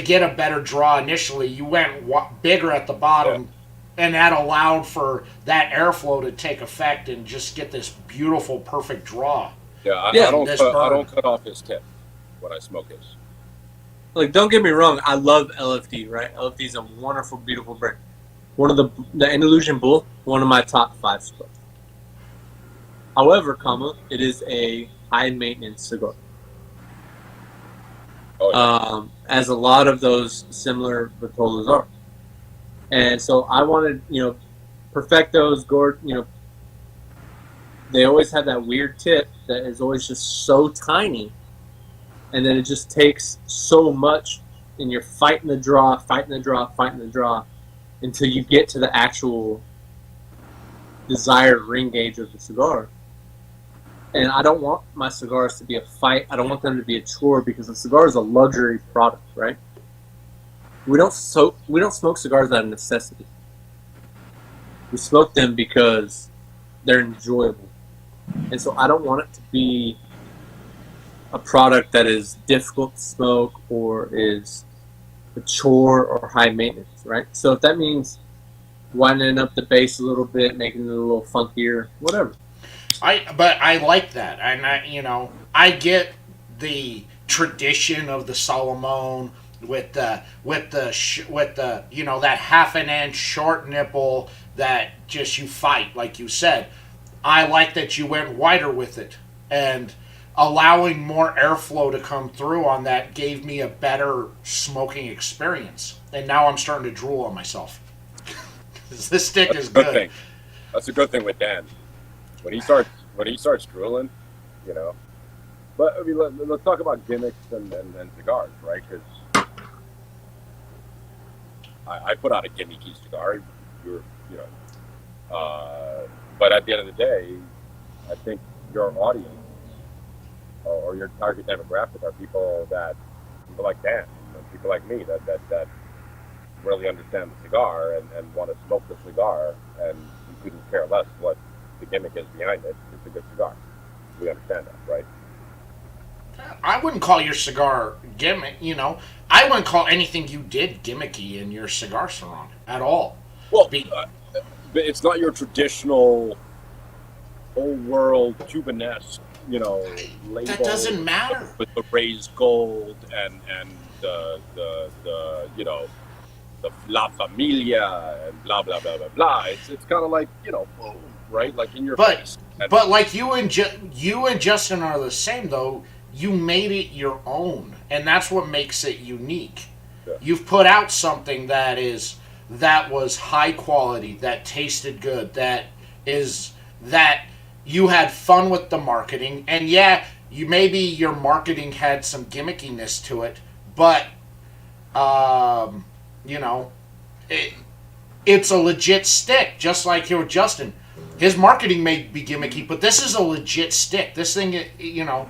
get a better draw initially, you went bigger at the bottom, and that allowed for that airflow to take effect and just get this beautiful, perfect draw. Yeah, I don't cut off his tip when I smoke his. Like, don't get me wrong, I love LFD, right? LFD is a wonderful, beautiful brand. One of the Andalusian Bull, one of my top 5 cigars. However, it is a high maintenance cigar. Oh, yeah. As a lot of those similar Vitolas are. And so I wanted, Perfectos, Gord, they always have that weird tip that is always just so tiny. And then it just takes so much, and you're fighting the draw, until you get to the actual desired ring gauge of the cigar. And I don't want my cigars to be a fight. I don't want them to be a chore, because a cigar is a luxury product, right? We don't smoke cigars out of necessity. We smoke them because they're enjoyable. And so I don't want it to be a product that is difficult to smoke or is a chore or high maintenance, right? So if that means winding up the base a little bit, making it a little funkier, whatever. But I like that, and I get the tradition of the Solomon with the that half an inch short nipple that just you fight, like you said. I like that you went wider with it, and allowing more airflow to come through on that gave me a better smoking experience. And now I'm starting to drool on myself. This stick is good. Thing. That's a good thing with Dan. When he starts drooling, But I mean, let's talk about gimmicks and cigars, right? Because I put out a gimmicky cigar. But at the end of the day, I think your audience or your target demographic are people like Dan. people like me that really understand the cigar and want to smoke the cigar, and you couldn't care less what the gimmick is behind it. It's a good cigar. We understand that, right? I wouldn't call your cigar gimmick, you know. I wouldn't call anything you did gimmicky in your cigar salon at all. Well, but it's not your traditional old world Cubanesque, you know, label. That doesn't matter. With the raised gold and the you know, the La Familia and blah blah blah blah blah. It's kind of like, you know, right, like in your face. But like you and Justin are the same though. You made it your own, and that's what makes it unique. Yeah. You've put out something that was high quality, that tasted good, that you had fun with the marketing, and yeah, maybe your marketing had some gimmickiness to it, but you know, it's a legit stick, just like your Justin. His marketing may be gimmicky, but this is a legit stick. This thing, you know,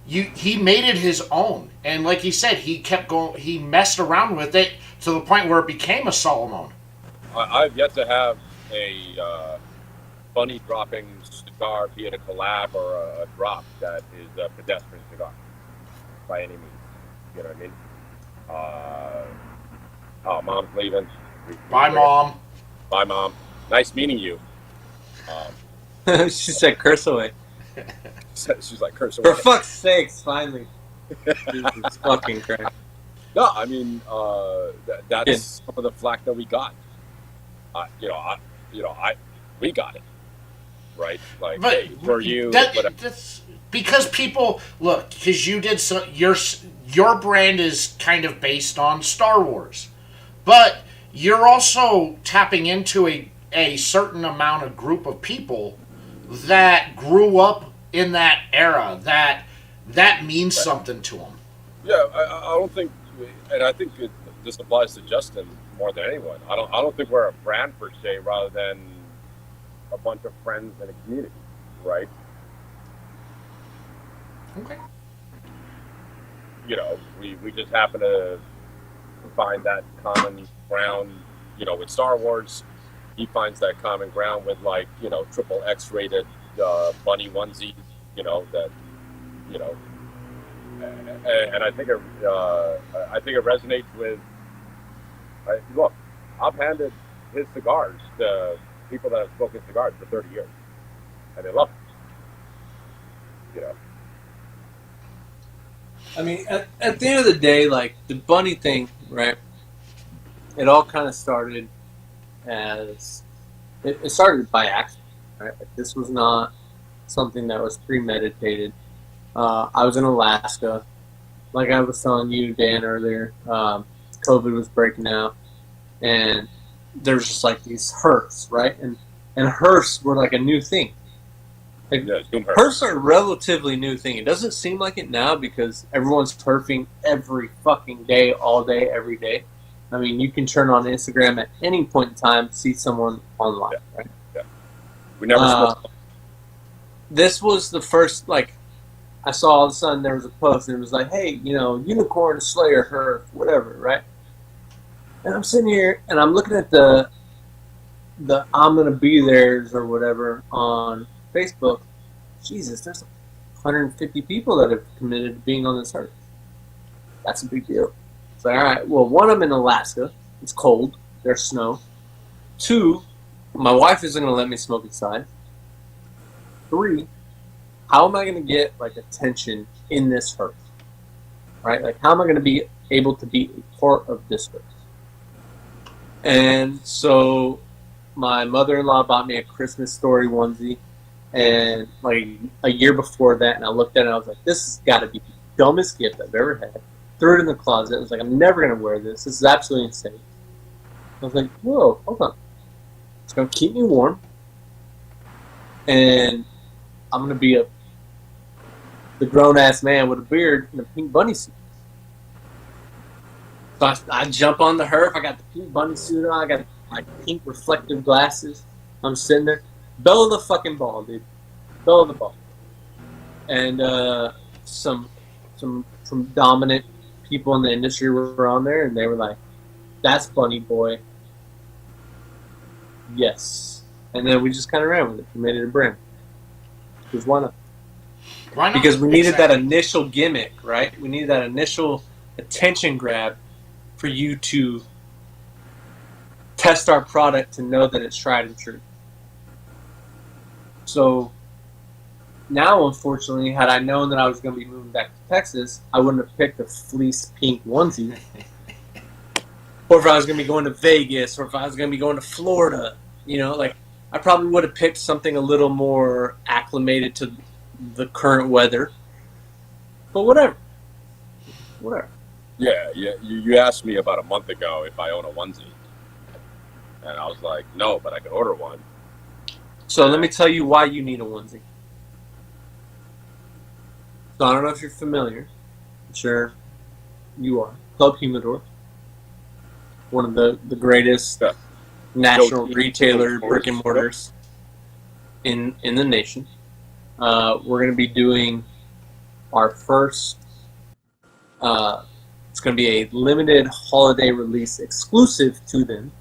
he made it his own, and like he said, he kept going. He messed around with it to the point where it became a Solomon. I've yet to have a bunny dropping cigar, be it a collab or a drop, that is a pedestrian cigar by any means. You know what I mean? Oh, Mom's leaving. Bye, Mom. Bye, Mom. Nice meeting you. She said, "Curse away." She's like, "Curse away." For fuck's sakes, finally. Jesus fucking Christ. No, I mean, that's some of the flack that we got. We got it, right? Like, But hey, for you, that's because people look, because you did so. Your brand is kind of based on Star Wars, but you're also tapping into a certain amount of group of people that grew up in that era, that means something to them. Yeah, I don't think, and I think this applies to Justin more than anyone. I don't think we're a brand per se, rather than a bunch of friends in a community, right? Okay. You know, we just happen to find that common ground. You know, with Star Wars, he finds that common ground with, like, you know, triple X rated bunny onesies. You know that, you know, and I think it resonates with. Look, I've handed his cigars to people that have smoked cigars for 30 years, and they love it. You know. I mean, at the end of the day, like, the bunny thing, right? It all kind of started as it started by accident, right? Like, this was not something that was premeditated. I was in Alaska, like I was telling you, Dan, earlier. COVID was breaking out, and there's just like these hearths, right? And hearths were like a new thing. Like, Yeah, hearths are a relatively new thing. It doesn't seem like it now because everyone's turfing every fucking day, all day, every day. I mean, you can turn on Instagram at any point in time, see someone online, right? Yeah. We never smoked. This was the first, like, I saw all of a sudden there was a post and it was like, hey, you know, Unicorn Slayer, her, whatever, right? And I'm sitting here and I'm looking at the I'm gonna be theirs or whatever on Facebook. Jesus, there's 150 people that have committed to being on this earth. That's a big deal. It's like, all right, well, one, I'm in Alaska. It's cold. There's snow. 2, my wife isn't gonna let me smoke inside. 3, how am I going to get, like, attention in this hearth? Right? Like, how am I going to be able to be a part of this hearth? And so my mother-in-law bought me a Christmas Story onesie, and, like, a year before that, and I looked at it and I was like, this has got to be the dumbest gift I've ever had. Threw it in the closet. I was like, I'm never going to wear this. This is absolutely insane. I was like, whoa, hold on. It's going to keep me warm, and I'm going to be the grown-ass man with a beard and a pink bunny suit. So I jump on the hearth. I got the pink bunny suit on. I got my pink reflective glasses. I'm sitting there. Bell of the fucking ball, dude. Bell of the ball. And some dominant people in the industry were on there, and they were like, "That's Bunny Boy." Yes, and then we just kind of ran with it. We made it a brand. Because why not? Why not? Because we needed Exactly. that initial gimmick, right? We needed that initial attention grab for you to test our product to know that it's tried and true. So now, unfortunately, had I known that I was going to be moving back to Texas, I wouldn't have picked a fleece pink onesie. Or if I was going to be going to Vegas, or if I was going to be going to Florida, I probably would have picked something a little more acclimated to the current weather. But whatever. Yeah, you asked me about a month ago if I own a onesie. And I was like, no, but I could order one. So let me tell you why you need a onesie. So I don't know if you're familiar. I'm sure you are. Club Humidor. One of the greatest national retailer brick and mortars in the nation. We're going to be doing our first. It's going to be a limited holiday release exclusive to them,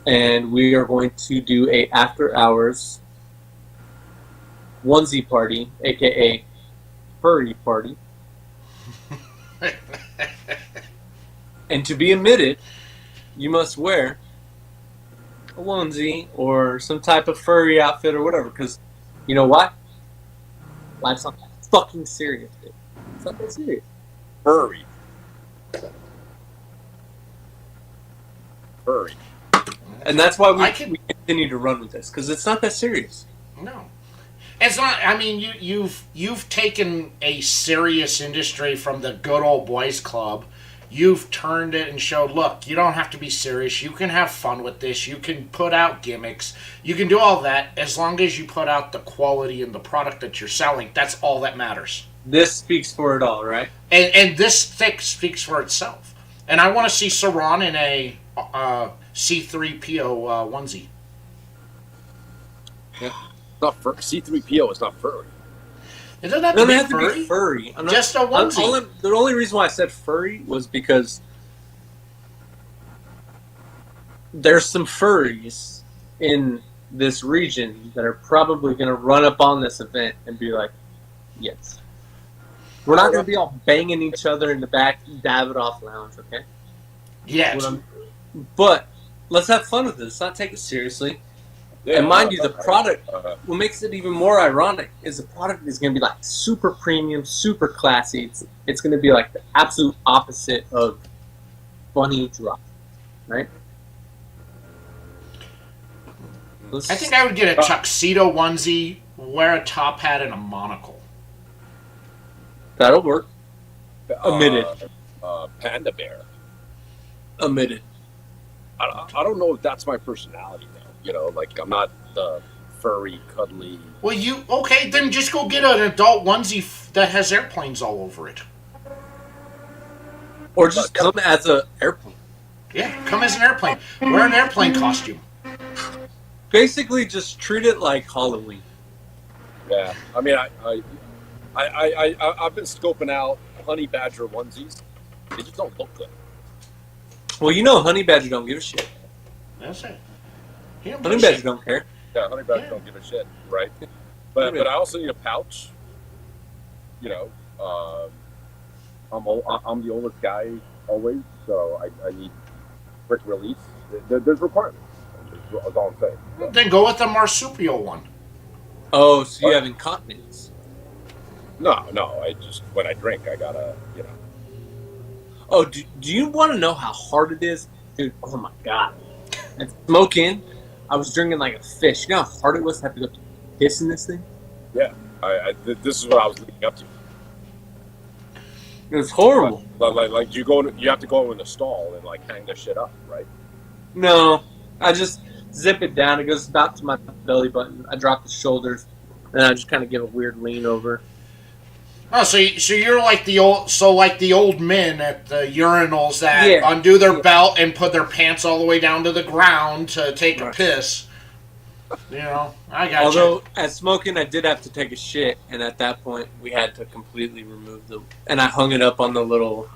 and we are going to do a after hours onesie party, aka furry party. And to be admitted, you must wear a onesie or some type of furry outfit or whatever, because you know what? Life's not that fucking serious, dude. It's not that serious. Furry. And that's why we continue to run with this, because it's not that serious. No. It's not. I mean, you've taken a serious industry from the good old boys club. You've turned it and showed, look, you don't have to be serious. You can have fun with this. You can put out gimmicks. You can do all that as long as you put out the quality and the product that you're selling. That's all that matters. This speaks for it all, right? And this speaks for itself. And I want to see Saran in a C3PO onesie. Yeah. Not C3PO is not furry. It doesn't have No, to they be have to furry. be furry. Just a onesie. The only reason why I said furry was because there's some furries in this region that are probably going to run up on this event and be like, yes. We're not going to be all banging each other in the back Davidoff Lounge, okay? Yeah. But let's have fun with it. Let's not take it seriously. Yeah, and mind you, the product, what makes it even more ironic is the product is going to be like super premium, super classy. It's going to be like the absolute opposite of Bunny Drop, right? I think I would get a tuxedo onesie, wear a top hat, and a monocle. That'll work. Omitted. Panda bear. Omitted. I don't know if that's my personality, though. Like, I'm not the furry, cuddly... Well, then just go get an adult onesie that has airplanes all over it. Or just come as an airplane. Yeah, come as an airplane. Wear an airplane costume. Basically, just treat it like Halloween. Yeah, I mean, I've been scoping out honey badger onesies. They just don't look good. Well, honey badger don't give a shit. That's it. Honey badger don't care. Yeah, honey badger don't give a shit, right? But I also need a pouch. I'm the oldest guy always, so I need quick release. There's requirements. That's all I'm saying. So. Then go with the marsupial one. Oh, so you have incontinence? No. I just when I drink, I gotta. Oh, do you want to know how hard it is, dude? Oh my god! And smoking, I was drinking like a fish. You know how hard it was to have to go piss in this thing? Yeah, this is what I was leading up to. It was horrible. Like you have to go in the stall and like hang this shit up, right? No, I just zip it down. It goes about to my belly button. I drop the shoulders, and I just kind of give a weird lean over. Oh, so you're like the old men at the urinals that undo their belt and put their pants all the way down to the ground to take a piss. You know, I got Although at smoking, I did have to take a shit, and at that point, we had to completely remove the. And I hung it up on the little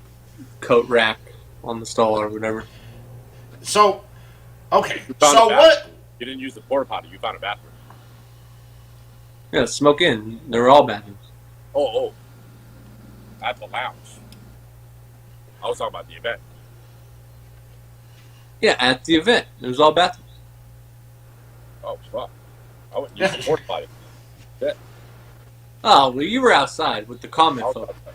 coat rack on the stall or whatever. So, okay. You found So a bathroom. what? You didn't use the porta potty. You found a bathroom. Yeah, smoke in. They were all bathrooms. Oh. At the lounge. I was talking about the event. Yeah, at the event, it was all bathrooms. Oh, fuck. I wouldn't use the porta potty. Oh, well, you were outside with the I common was folk. outside.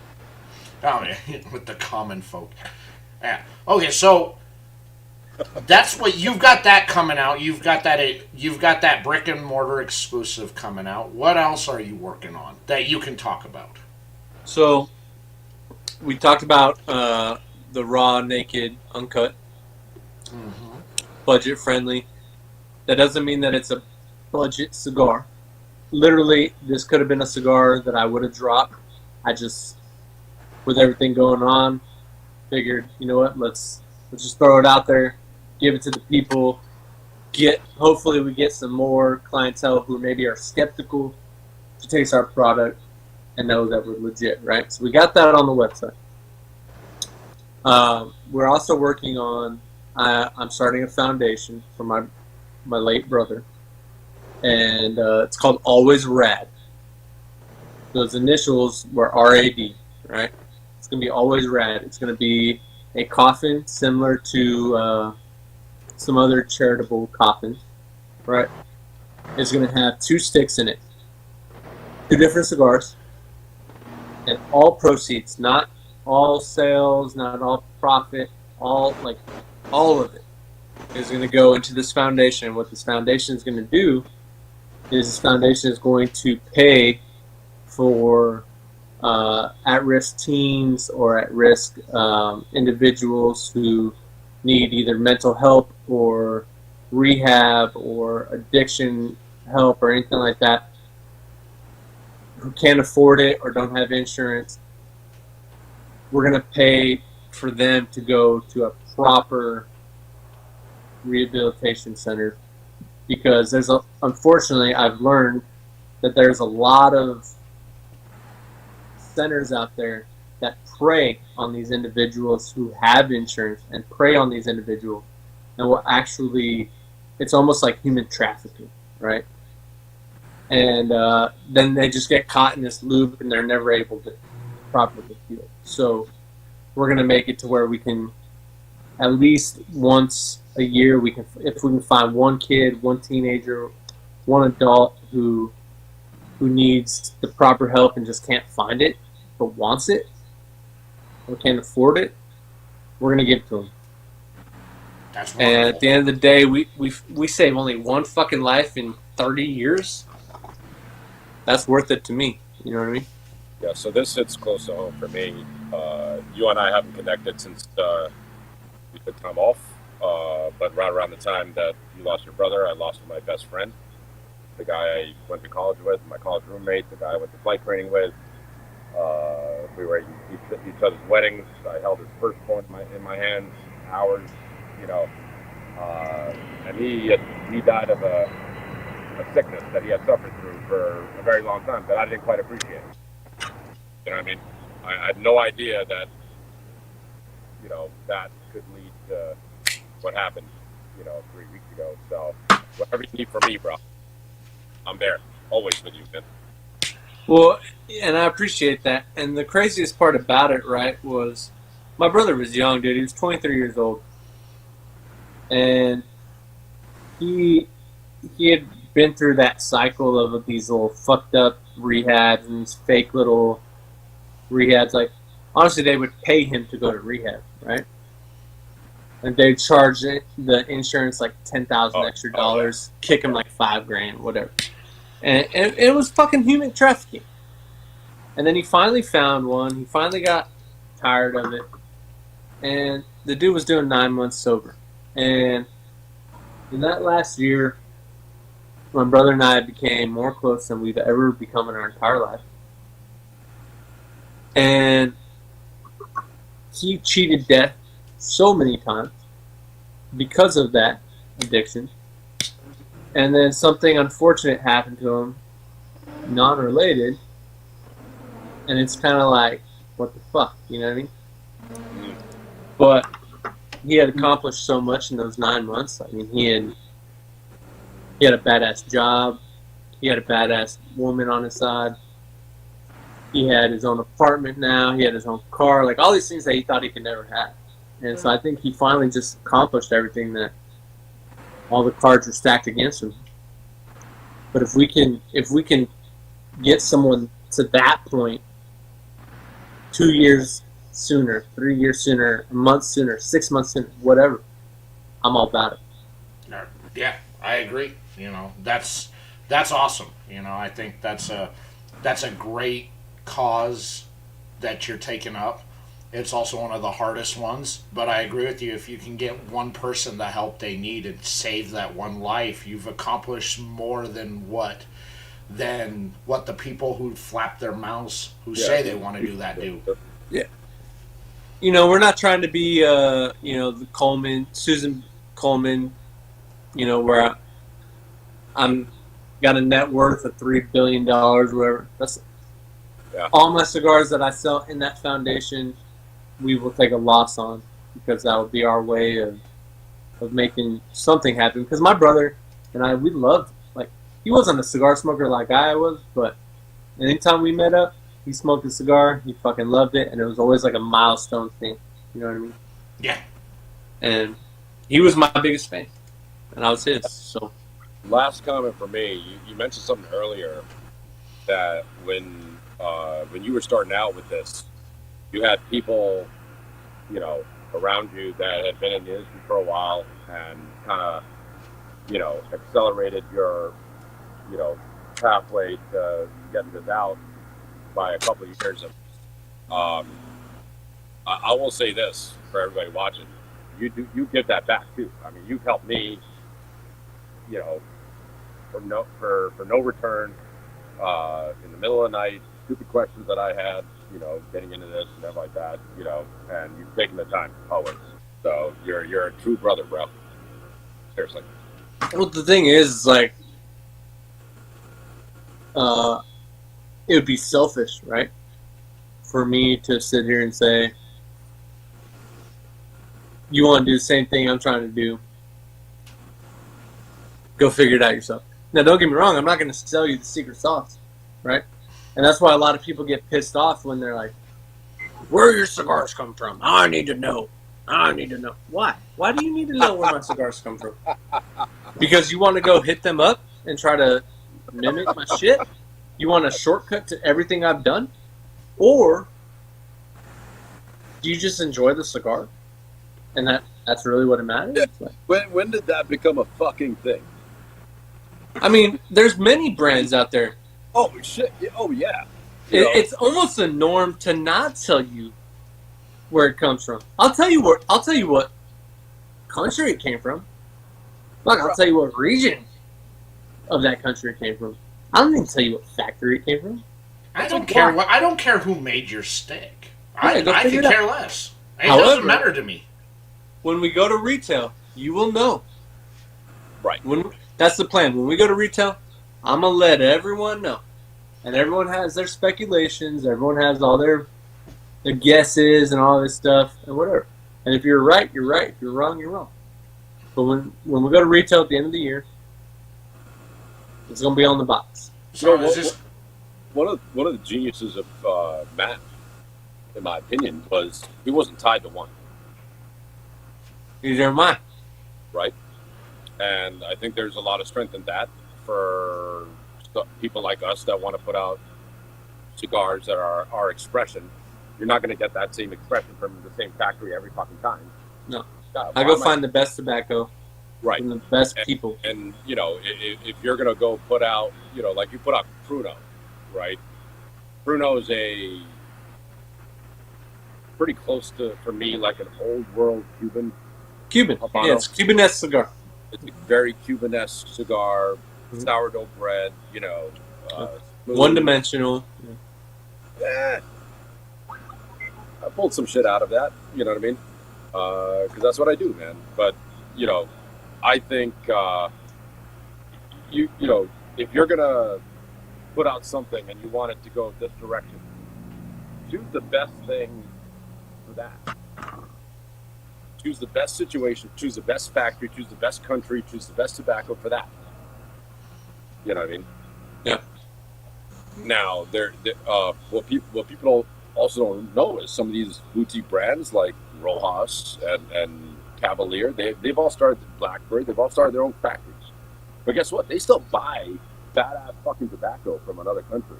Oh, yeah, with the common folk. Yeah. Okay, so that's what you've got that coming out. You've got that brick and mortar exclusive coming out. What else are you working on that you can talk about? So, we talked about the raw, naked, uncut, budget friendly. That doesn't mean that it's a budget cigar. Literally, this could have been a cigar that I would have dropped. I just, with everything going on, figured, you know what, let's just throw it out there, give it to the people, hopefully we get some more clientele who maybe are skeptical to taste our product and know that we're legit, right? So we got that on the website. We're also working on, I'm starting a foundation for my late brother, and it's called Always Rad. Those initials were RAD, right? It's going to be Always Rad. It's going to be a coffin similar to some other charitable coffins, right? It's going to have 2 sticks in it, 2 different cigars, and all proceeds, not all sales, not all profit, all of it is going to go into this foundation. What this foundation is going to do is this foundation is going to pay for at-risk teens or at-risk individuals who need either mental help or rehab or addiction help or anything like that, who can't afford it or don't have insurance. We're going to pay for them to go to a proper rehabilitation center, because unfortunately I've learned that there's a lot of centers out there that prey on these individuals who have insurance and prey on these individuals and will actually, it's almost like human trafficking, right? And then they just get caught in this loop and they're never able to properly heal. So we're going to make it to where we can at least once a year, if we can find one kid, one teenager, one adult who needs the proper help and just can't find it, but wants it, or can't afford it, we're going to give it to them. That's wonderful. And at the end of the day, we save only one fucking life in 30 years. That's worth it to me. You know what I mean? Yeah, so this hits close to home for me. You and I haven't connected since we took time off. But right around the time that you lost your brother, I lost my best friend, the guy I went to college with, my college roommate, the guy I went to flight training with. We were at each other's weddings. I held his firstborn in my hands, hours, you know. And he died of a sickness that he had suffered through for a very long time that I didn't quite appreciate. You know what I mean? I had no idea that, you know, that could lead to what happened, you know, 3 weeks ago. So whatever you need from me, bro, I'm there, always with you, man. Well, and I appreciate that. And the craziest part about it, right, was my brother was young, dude. He was 23 years old. And he had been through that cycle of these little fucked up rehabs and these fake little rehabs. Like, honestly, they would pay him to go to rehab, right? And they'd charge the insurance like $10,000 extra dollars, kick him like $5,000, whatever. And it was fucking human trafficking. And then he finally found one. He finally got tired of it. And the dude was doing 9 months sober. And in that last year, my brother and I became more close than we've ever become in our entire life. And he cheated death so many times because of that addiction. and then something unfortunate happened to him, non-related, and it's kind of like, what the fuck, you know what I mean? But he had accomplished so much in those 9 months. I mean, he had a badass job. He had a badass woman on his side. He had his own apartment now. He had his own car. Like, all these things that he thought he could never have. And so I think he finally just accomplished everything that all the cards were stacked against him. But if we can get someone to that point 2 years sooner, 3 years sooner, a month sooner, 6 months sooner, whatever, I'm all about it. Yeah, I agree. You know, that's awesome. You know, I think that's a great cause that you're taking up. It's also one of the hardest ones, but I agree with you. If you can get one person the help they need and save that one life, you've accomplished more than what the people who flap their mouths, who say they want to do that, do. Yeah. You know, we're not trying to be, the Susan Coleman, where I'm got a net worth of $3 billion, whatever. That's all my cigars that I sell in that foundation. We will take a loss on, because that would be our way of making something happen. Because my brother and I, we loved, like, he wasn't a cigar smoker like I was, but anytime we met up, he smoked a cigar, he fucking loved it, and it was always like a milestone thing. You know what I mean? Yeah. And he was my biggest fan, and I was his. So, last comment for me, you mentioned something earlier that when you were starting out with this, you had people, around you that had been in the industry for a while and kind of, accelerated your, pathway to getting this out by a couple of years. I will say this for everybody watching: you give that back too. I mean, you've helped me, for no return, in the middle of the night, stupid questions that I had, getting into this and everything like that, and you've taken the time always. So you're a true brother, bro. Seriously. Well, the thing is, like, it would be selfish, right, for me to sit here and say, you want to do the same thing I'm trying to do, go figure it out yourself. Now, don't get me wrong, I'm not going to sell you the secret sauce, right? And that's why a lot of people get pissed off when they're like, where your cigars come from? I need to know. Why? Why do you need to know where my cigars come from? Because you want to go hit them up and try to mimic my shit? You want a shortcut to everything I've done? Or do you just enjoy the cigar? And that's really what it matters? Yeah. When did that become a fucking thing? I mean, there's many brands out there. Oh, shit. Oh, yeah. It's almost a norm to not tell you where it comes from. I'll tell you what country it came from. Fuck, I'll tell you what region of that country it came from. I don't even tell you what factory it came from. I don't care who made your stick. I could care less. It However, doesn't matter to me. When we go to retail, you will know. Right. That's the plan. When we go to retail, I'm going to let everyone know. And everyone has their speculations. Everyone has all their guesses and all this stuff and whatever. And if you're right, you're right. If you're wrong, you're wrong. But when we go to retail at the end of the year, it's going to be on the box. So one of the geniuses of Matt, in my opinion, was he wasn't tied to one. Neither am I. Right? And I think there's a lot of strength in that for people like us that want to put out cigars that are our expression. You're not going to get that same expression from the same factory every fucking time. No. I go find the best tobacco. Right. From the best people. And if you're going to go put out, like you put out Pruno, right? Pruno is a pretty close to, for me, like an old world Cuban. Yeah, it's Cuban-esque cigar. It's a very Cuban-esque cigar, sourdough bread, one-dimensional. Yeah. I pulled some shit out of that, you know what I mean? Because that's what I do, man. But, I think you know, if you're gonna put out something and you want it to go this direction, choose the best thing for that. Choose the best situation, choose the best factory, choose the best country, choose the best tobacco for that. You know what I mean? Yeah. Now, what people also don't know is some of these boutique brands like Rojas and Cavalier, they've all started Blackbird, they've all started their own factories. But guess what? They still buy badass fucking tobacco from another country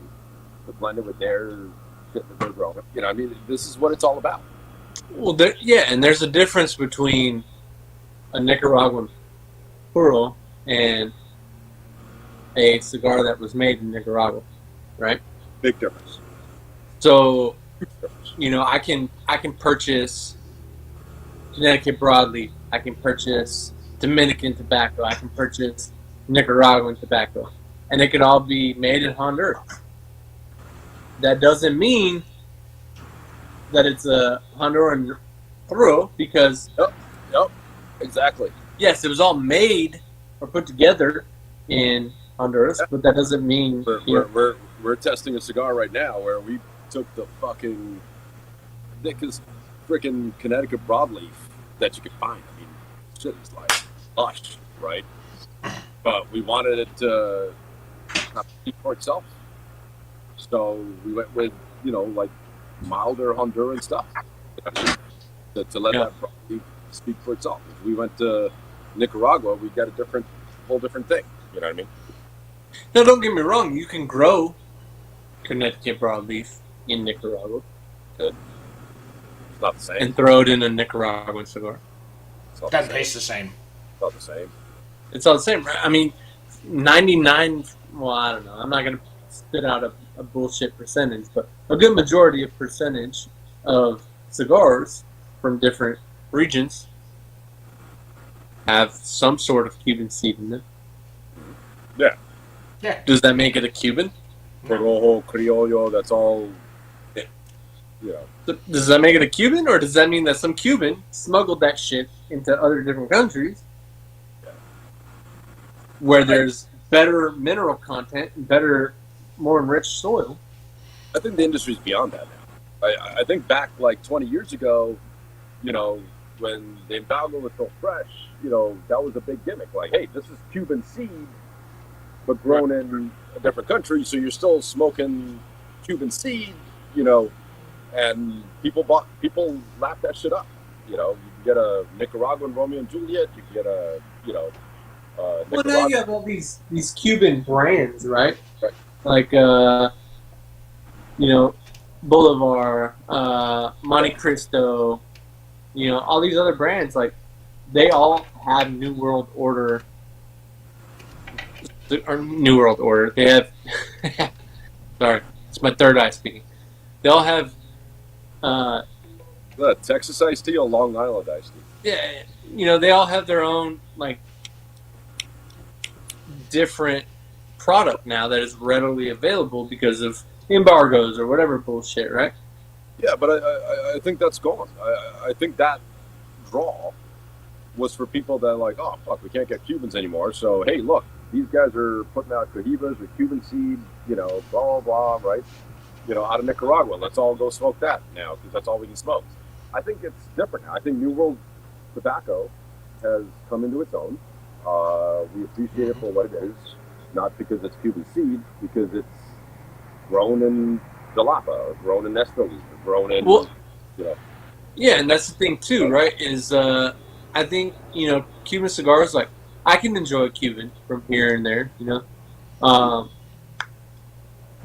to blend it with their shit that they're growing. You know, I mean, this is what it's all about. Well, and there's a difference between a Nicaraguan puro and a cigar that was made in Nicaragua, right? Big difference. So, you know, I can purchase Connecticut broadleaf. I can purchase Dominican tobacco. I can purchase Nicaraguan tobacco, and it could all be made in Honduras. That doesn't mean that it's a Honduran puro, because Yep, exactly. yes, it was all made or put together in Honduras, but that doesn't mean We're testing a cigar right now where we took the fucking thickest freaking Connecticut broadleaf that you could find. I mean, shit is like lush, right? But we wanted it to not speak for itself, so we went with, you know, like milder Honduran stuff, to let that broadleaf speak for itself. If we went to Nicaragua, we got a whole different thing. You know what I mean? Now, don't get me wrong. You can grow Connecticut broadleaf in Nicaragua It's not the same. and throw it in a Nicaraguan cigar. It's not Doesn't the same. taste the same. It's not the same. It's all the same, right? I mean, 99. Well, I don't know. I'm not going to spit out a bullshit percentage, but a good majority of percentage of cigars from different regions have some sort of Cuban seed in them. Yeah. Yeah. Does that make it a Cuban? Rojo, Criollo, that's all. You know. Does that make it a Cuban, or does that mean that some Cuban smuggled that shit into other different countries where there's better mineral content and better, more enriched soil? I think the industry's beyond that now. I think back like 20 years ago, you know, when the embargo was so fresh, you know, that was a big gimmick. Like, hey, this is Cuban seed, but grown in a different country, so you're still smoking Cuban seed, you know, and people laughed that shit up. You know, you can get a Nicaraguan Romeo and Juliet, you can get a, you know, Well, now you have all these Cuban brands, right? Right. Like, you know, Bolivar, Monte Cristo, you know, all these other brands, like, they all have New World Order. Or New World Order. They have. Sorry, it's my third eye speaking. They all have. Texas iced tea or Long Island iced tea? Yeah, you know, they all have their own, like, different product now that is readily available because of embargoes or whatever bullshit, right? Yeah, but I think that's gone. I think that draw was for people that are like, oh, fuck, we can't get Cubans anymore. So, hey, look, these guys are putting out Cohibas with Cuban seed, you know, blah, blah, blah, right? You know, out of Nicaragua. Let's all go smoke that now because that's all we can smoke. I think it's different now. I think New World tobacco has come into its own. We appreciate it for what it is, not because it's Cuban seed, because it's grown in Jalapa, grown in Nestoli, grown in, Well, you know. yeah, and that's the thing too, right? Is I think, you know, Cuban cigars, like, I can enjoy a Cuban from here and there, you know.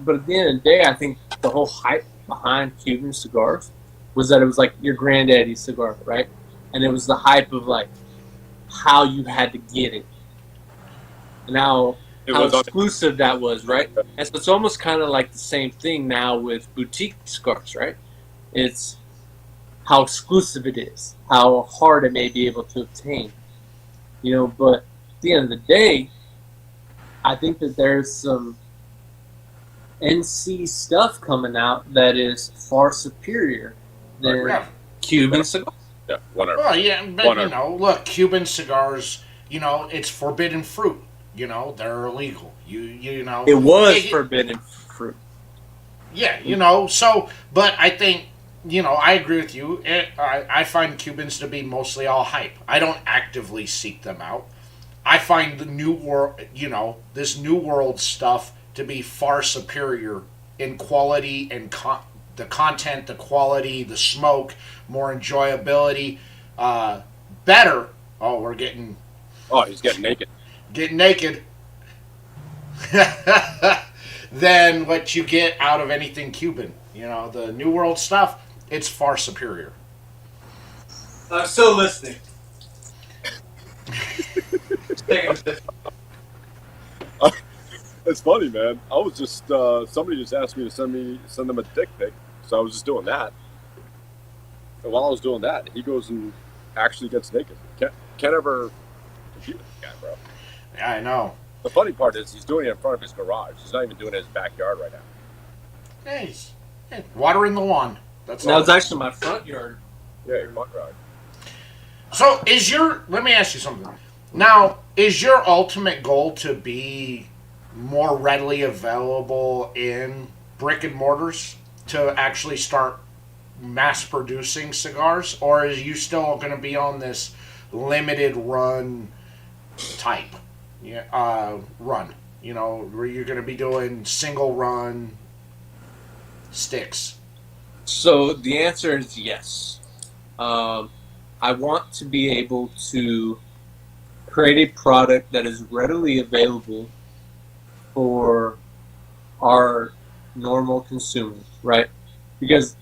But at the end of the day, I think the whole hype behind Cuban cigars was that it was like your granddaddy's cigar, right? And it was the hype of, like, how you had to get it. And how exclusive that was, right? And so it's almost kind of like the same thing now with boutique cigars, right? It's how exclusive it is, how hard it may be able to obtain. You know, but at the end of the day, I think that there's some NC stuff coming out that is far superior than Cuban cigars. Yeah, 100. Well, yeah, but, you know, look, Cuban cigars, you know, it's forbidden fruit. You know, they're illegal. You know, It was forbidden fruit. yeah, you know. So, but I think, you know, I agree with you. I find Cubans to be mostly all hype. I don't actively seek them out. I find the new world, you know, this new world stuff to be far superior in quality and the content, the quality, the smoke, more enjoyability, better. Oh, we're getting Oh, he's getting naked. naked. Than what you get out of anything Cuban. You know, the New World stuff, it's far superior. I'm still listening. It's funny, man. I was just somebody just asked me to send them a dick pic, so I was just doing that. And while I was doing that, he goes and actually gets naked. Can't ever compete with the guy, bro. Yeah, I know. The funny part is he's doing it in front of his garage. He's not even doing it in his backyard right now. Hey, watering the lawn. That's Now all. it's actually my front yard. Yeah, your front yard. So let me ask you something. Now, is your ultimate goal to be more readily available in brick and mortars to actually start mass producing cigars, or is you still going to be on this limited run type? Yeah, run. You know, where you're going to be doing single run sticks. So the answer is yes. I want to be able to create a product that is readily available for our normal consumers, right? Because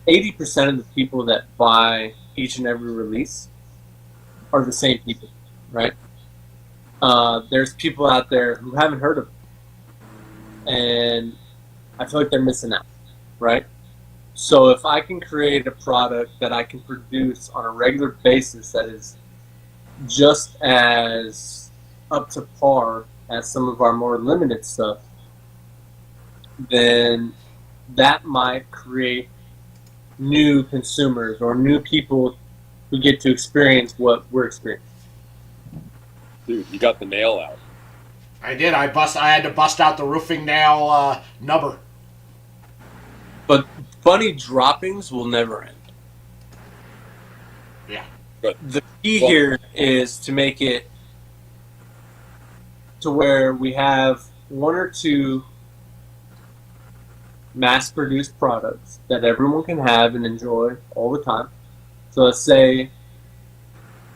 80% of the people that buy each and every release are the same people, right? There's people out there who haven't heard of it, and I feel like they're missing out, right? So if I can create a product that I can produce on a regular basis that is just as up to par as some of our more limited stuff, then that might create new consumers or new people who get to experience what we're experiencing. Dude, you got the nail out. I did. I had to bust out the roofing nail nubber. But bunny droppings will never end. Yeah. Good. The key here is to make it to where we have one or two mass-produced products that everyone can have and enjoy all the time. So let's say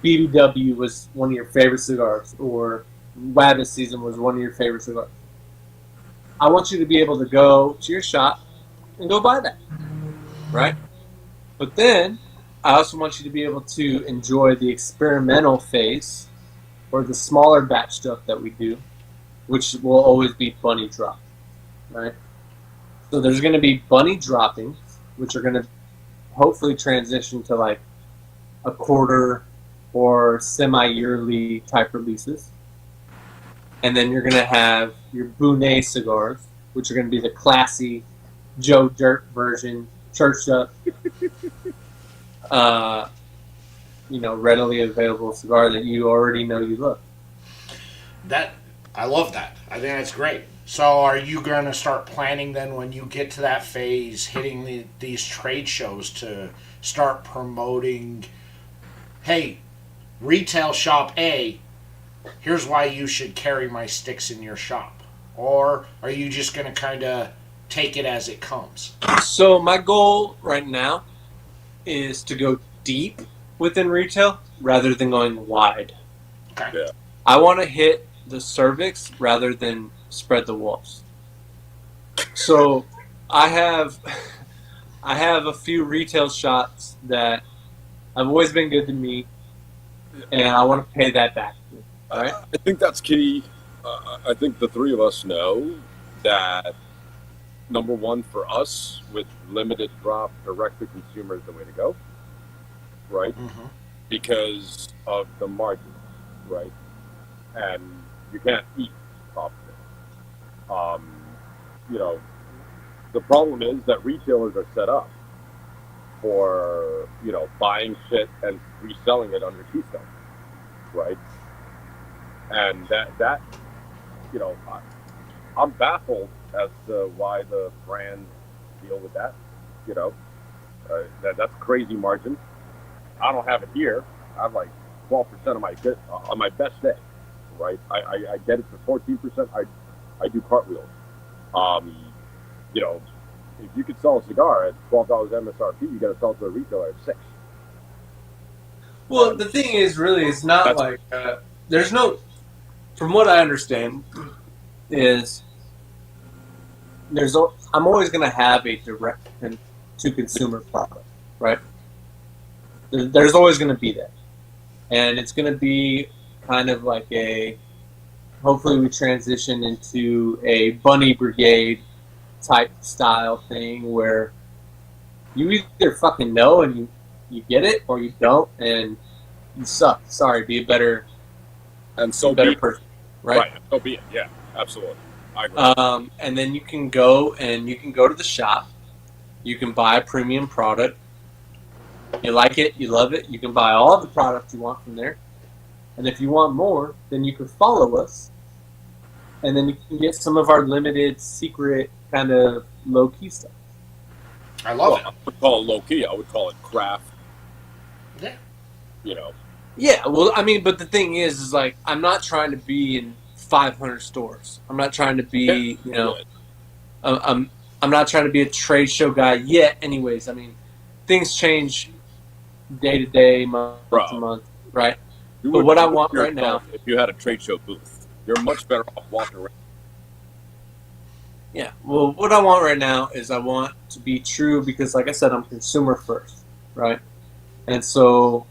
BBW was one of your favorite cigars, or Wabbit Season was one of your favorite cigars. I want you to be able to go to your shop and go buy that, right? But then I also want you to be able to enjoy the experimental phase or the smaller batch stuff that we do, which will always be bunny drop, right? So there's going to be bunny droppings, which are going to hopefully transition to like a quarter or semi-yearly type releases. And then you're going to have your Buné cigars, which are going to be the classy Joe Dirt version, churched up, readily available cigar that you already know you love. I love that. I think that's great. So are you going to start planning then when you get to that phase, hitting these trade shows to start promoting, hey, retail shop A, here's why you should carry my sticks in your shop? Or are you just going to kind of take it as it comes? So my goal right now is to go deep within retail rather than going wide. Okay. Yeah. I want to hit the cervix rather than spread the walls. So I have a few retail shops that have always been good to me, and I want to pay that back. All right? I think that's key. I think the three of us know that number one for us with limited drop direct to consumer is the way to go, right? Mm-hmm. Because of the margins, right? And you can't eat off of it. The problem is that retailers are set up for, buying shit and reselling it under keystone, right? And that you know, I'm baffled as to why the brands deal with that. You know, that's crazy margin. I don't have it here. I have like 12% of my on my best day, right? I get it for 14%. I do cartwheels. You know, if you could sell a cigar at $12 MSRP, you got to sell it to a retailer at $6. Well, the thing is, really, it's not like there's no. From what I understand, is I'm always going to have a direct to consumer product, right? There's always going to be that, and it's going to be kind of like hopefully we transition into a Bunny Brigade type style thing where you either fucking know and you get it, or you don't and you suck. Sorry, be a better person, right? So be it. Yeah, absolutely. I agree. And then you can go to the shop. You can buy a premium product. You like it, you love it. You can buy all the products you want from there. And if you want more, then you can follow us. And then you can get some of our limited, secret, kind of low-key stuff. I love it. I would call it low-key. I would call it craft. Yeah. You know. Yeah, well, I mean, but the thing is like, I'm not trying to be in 500 stores. I'm not trying to be, you know, I'm not trying to be a trade show guy yet. Anyways, I mean, things change day to day, month to month, right? But what I want right now, if you had a trade show booth, you're much better off walking around. Yeah, well, what I want right now is I want to be true because, like I said, I'm consumer first, right? And so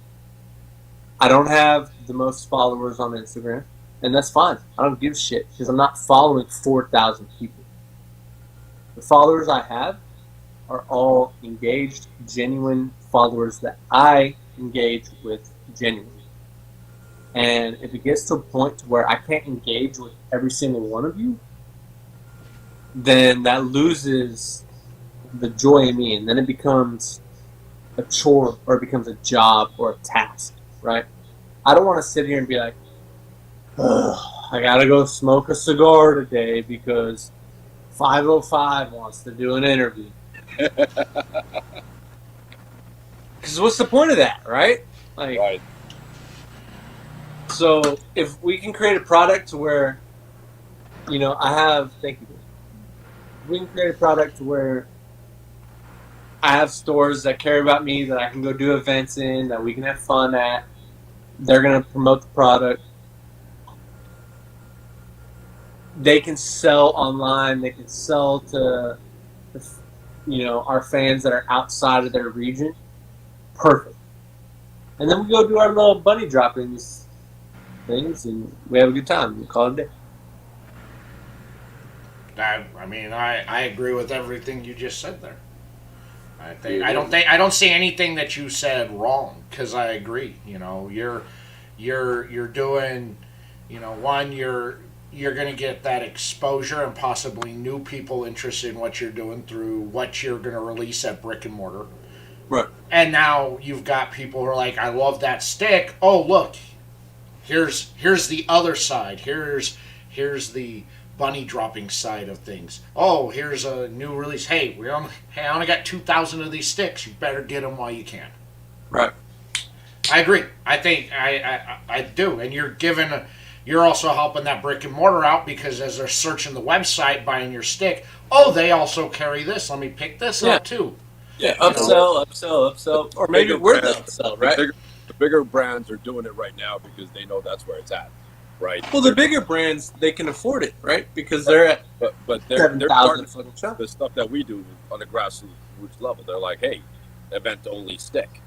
I don't have the most followers on Instagram, and that's fine. I don't give a shit because I'm not following 4,000 people. The followers I have are all engaged, genuine followers that I engage with genuinely. And if it gets to a point where I can't engage with every single one of you, then that loses the joy in me, and then it becomes a chore, or it becomes a job or a task, right? I don't want to sit here and be like, I gotta go smoke a cigar today because 505 wants to do an interview. Because what's the point of that, right? Like, Right. So if we can create a product where, you know, thank you. We can create a product where I have stores that care about me, that I can go do events in, that we can have fun at. They're going to promote the product. They can sell online. They can sell to, you know, our fans that are outside of their region. Perfect. And then we go do our little bunny droppings things, and we have a good time. We call it a day. I agree with everything you just said there. I don't see anything that you said wrong, because I agree. You know, you're doing, you know, one, you're going to get that exposure and possibly new people interested in what you're doing through what you're going to release at brick and mortar. Right. And now you've got people who are like, I love that stick. Oh, look, here's the other side. Here's the bunny dropping side of things. Oh, here's a new release. Hey, I only got 2,000 of these sticks. You better get them while you can. Right. I agree. I think I do. And you're also helping that brick and mortar out, because as they're searching the website, buying your stick, oh, they also carry this. Let me pick this up too. Yeah, upsell. Or maybe we're the upsell, right? The bigger brands are doing it right now because they know that's where it's at, right? Well, the bigger brands, they can afford it, right? Because they're at but they're 7,000 fucking shops. The stuff that we do on the grassroots level. They're like, hey, event only stick,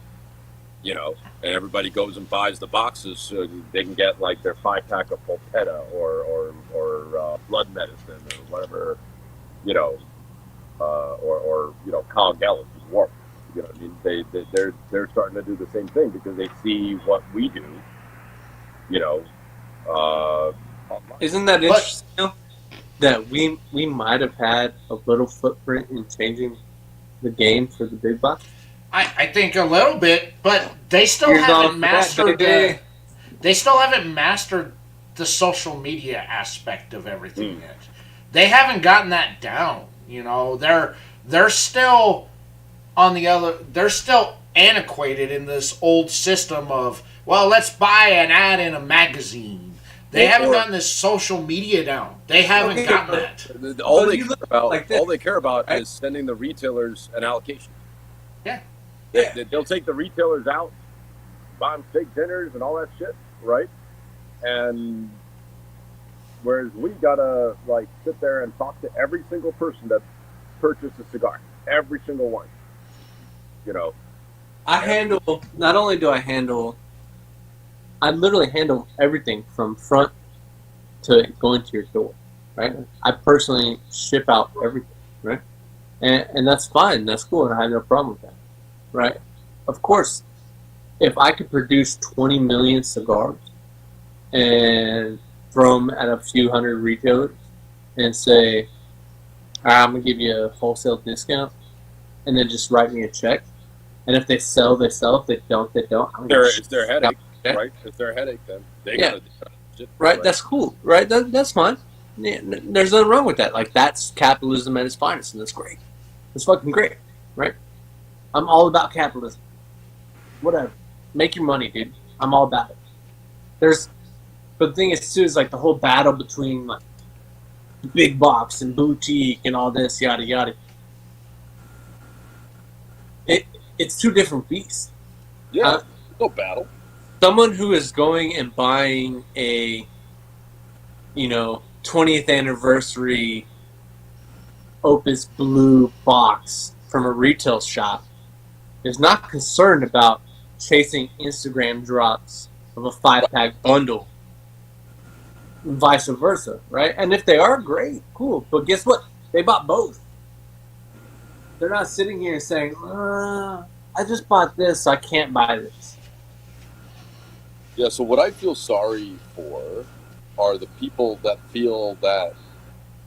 you know, and everybody goes and buys the boxes so they can get like their 5-pack of Polpetta or blood medicine or whatever, you know, or you know, Kyle Gallup is warm. You know what I mean? They're starting to do the same thing because they see what we do, you know. Online. Isn't that interesting? Though? That we might have had a little footprint in changing the game for the big box. I think a little bit, but they still haven't mastered. They still haven't mastered the social media aspect of everything yet. They haven't gotten that down. You know, they're still on the other. They're still antiquated in this old system of, well, let's buy an ad in a magazine. They haven't gotten this social media down. They haven't gotten that. All they care about is sending the retailers an allocation. Yeah. They'll take the retailers out, buy them steak dinners and all that shit, right? And whereas we gotta like sit there and talk to every single person that purchased a cigar, every single one. You know, Not only do I literally handle everything from front to going to your door, right? I personally ship out everything, right? And that's fine, that's cool, and I have no problem with that, right? Of course, if I could produce 20 million cigars and throw them at a few hundred retailers and say, I'm going to give you a wholesale discount, and then just write me a check, and if they sell, they sell. If they don't, they don't. It's their headache, right? It's their headache, then they gotta do shit, right? That's cool, right? That's fine. Yeah, there's nothing wrong with that. Like, that's capitalism at its finest, and that's great. It's fucking great, right? I'm all about capitalism. Whatever. Make your money, dude. I'm all about it. But the thing is, too, is like the whole battle between like big box and boutique and all this, yada yada. It's two different beasts. Yeah, no battle. Someone who is going and buying a, 20th anniversary Opus Blue box from a retail shop is not concerned about chasing Instagram drops of a 5-pack bundle, and vice versa, right? And if they are, great, cool. But guess what? They bought both. They're not sitting here saying, I just bought this, so I can't buy this. Yeah, so what I feel sorry for are the people that feel that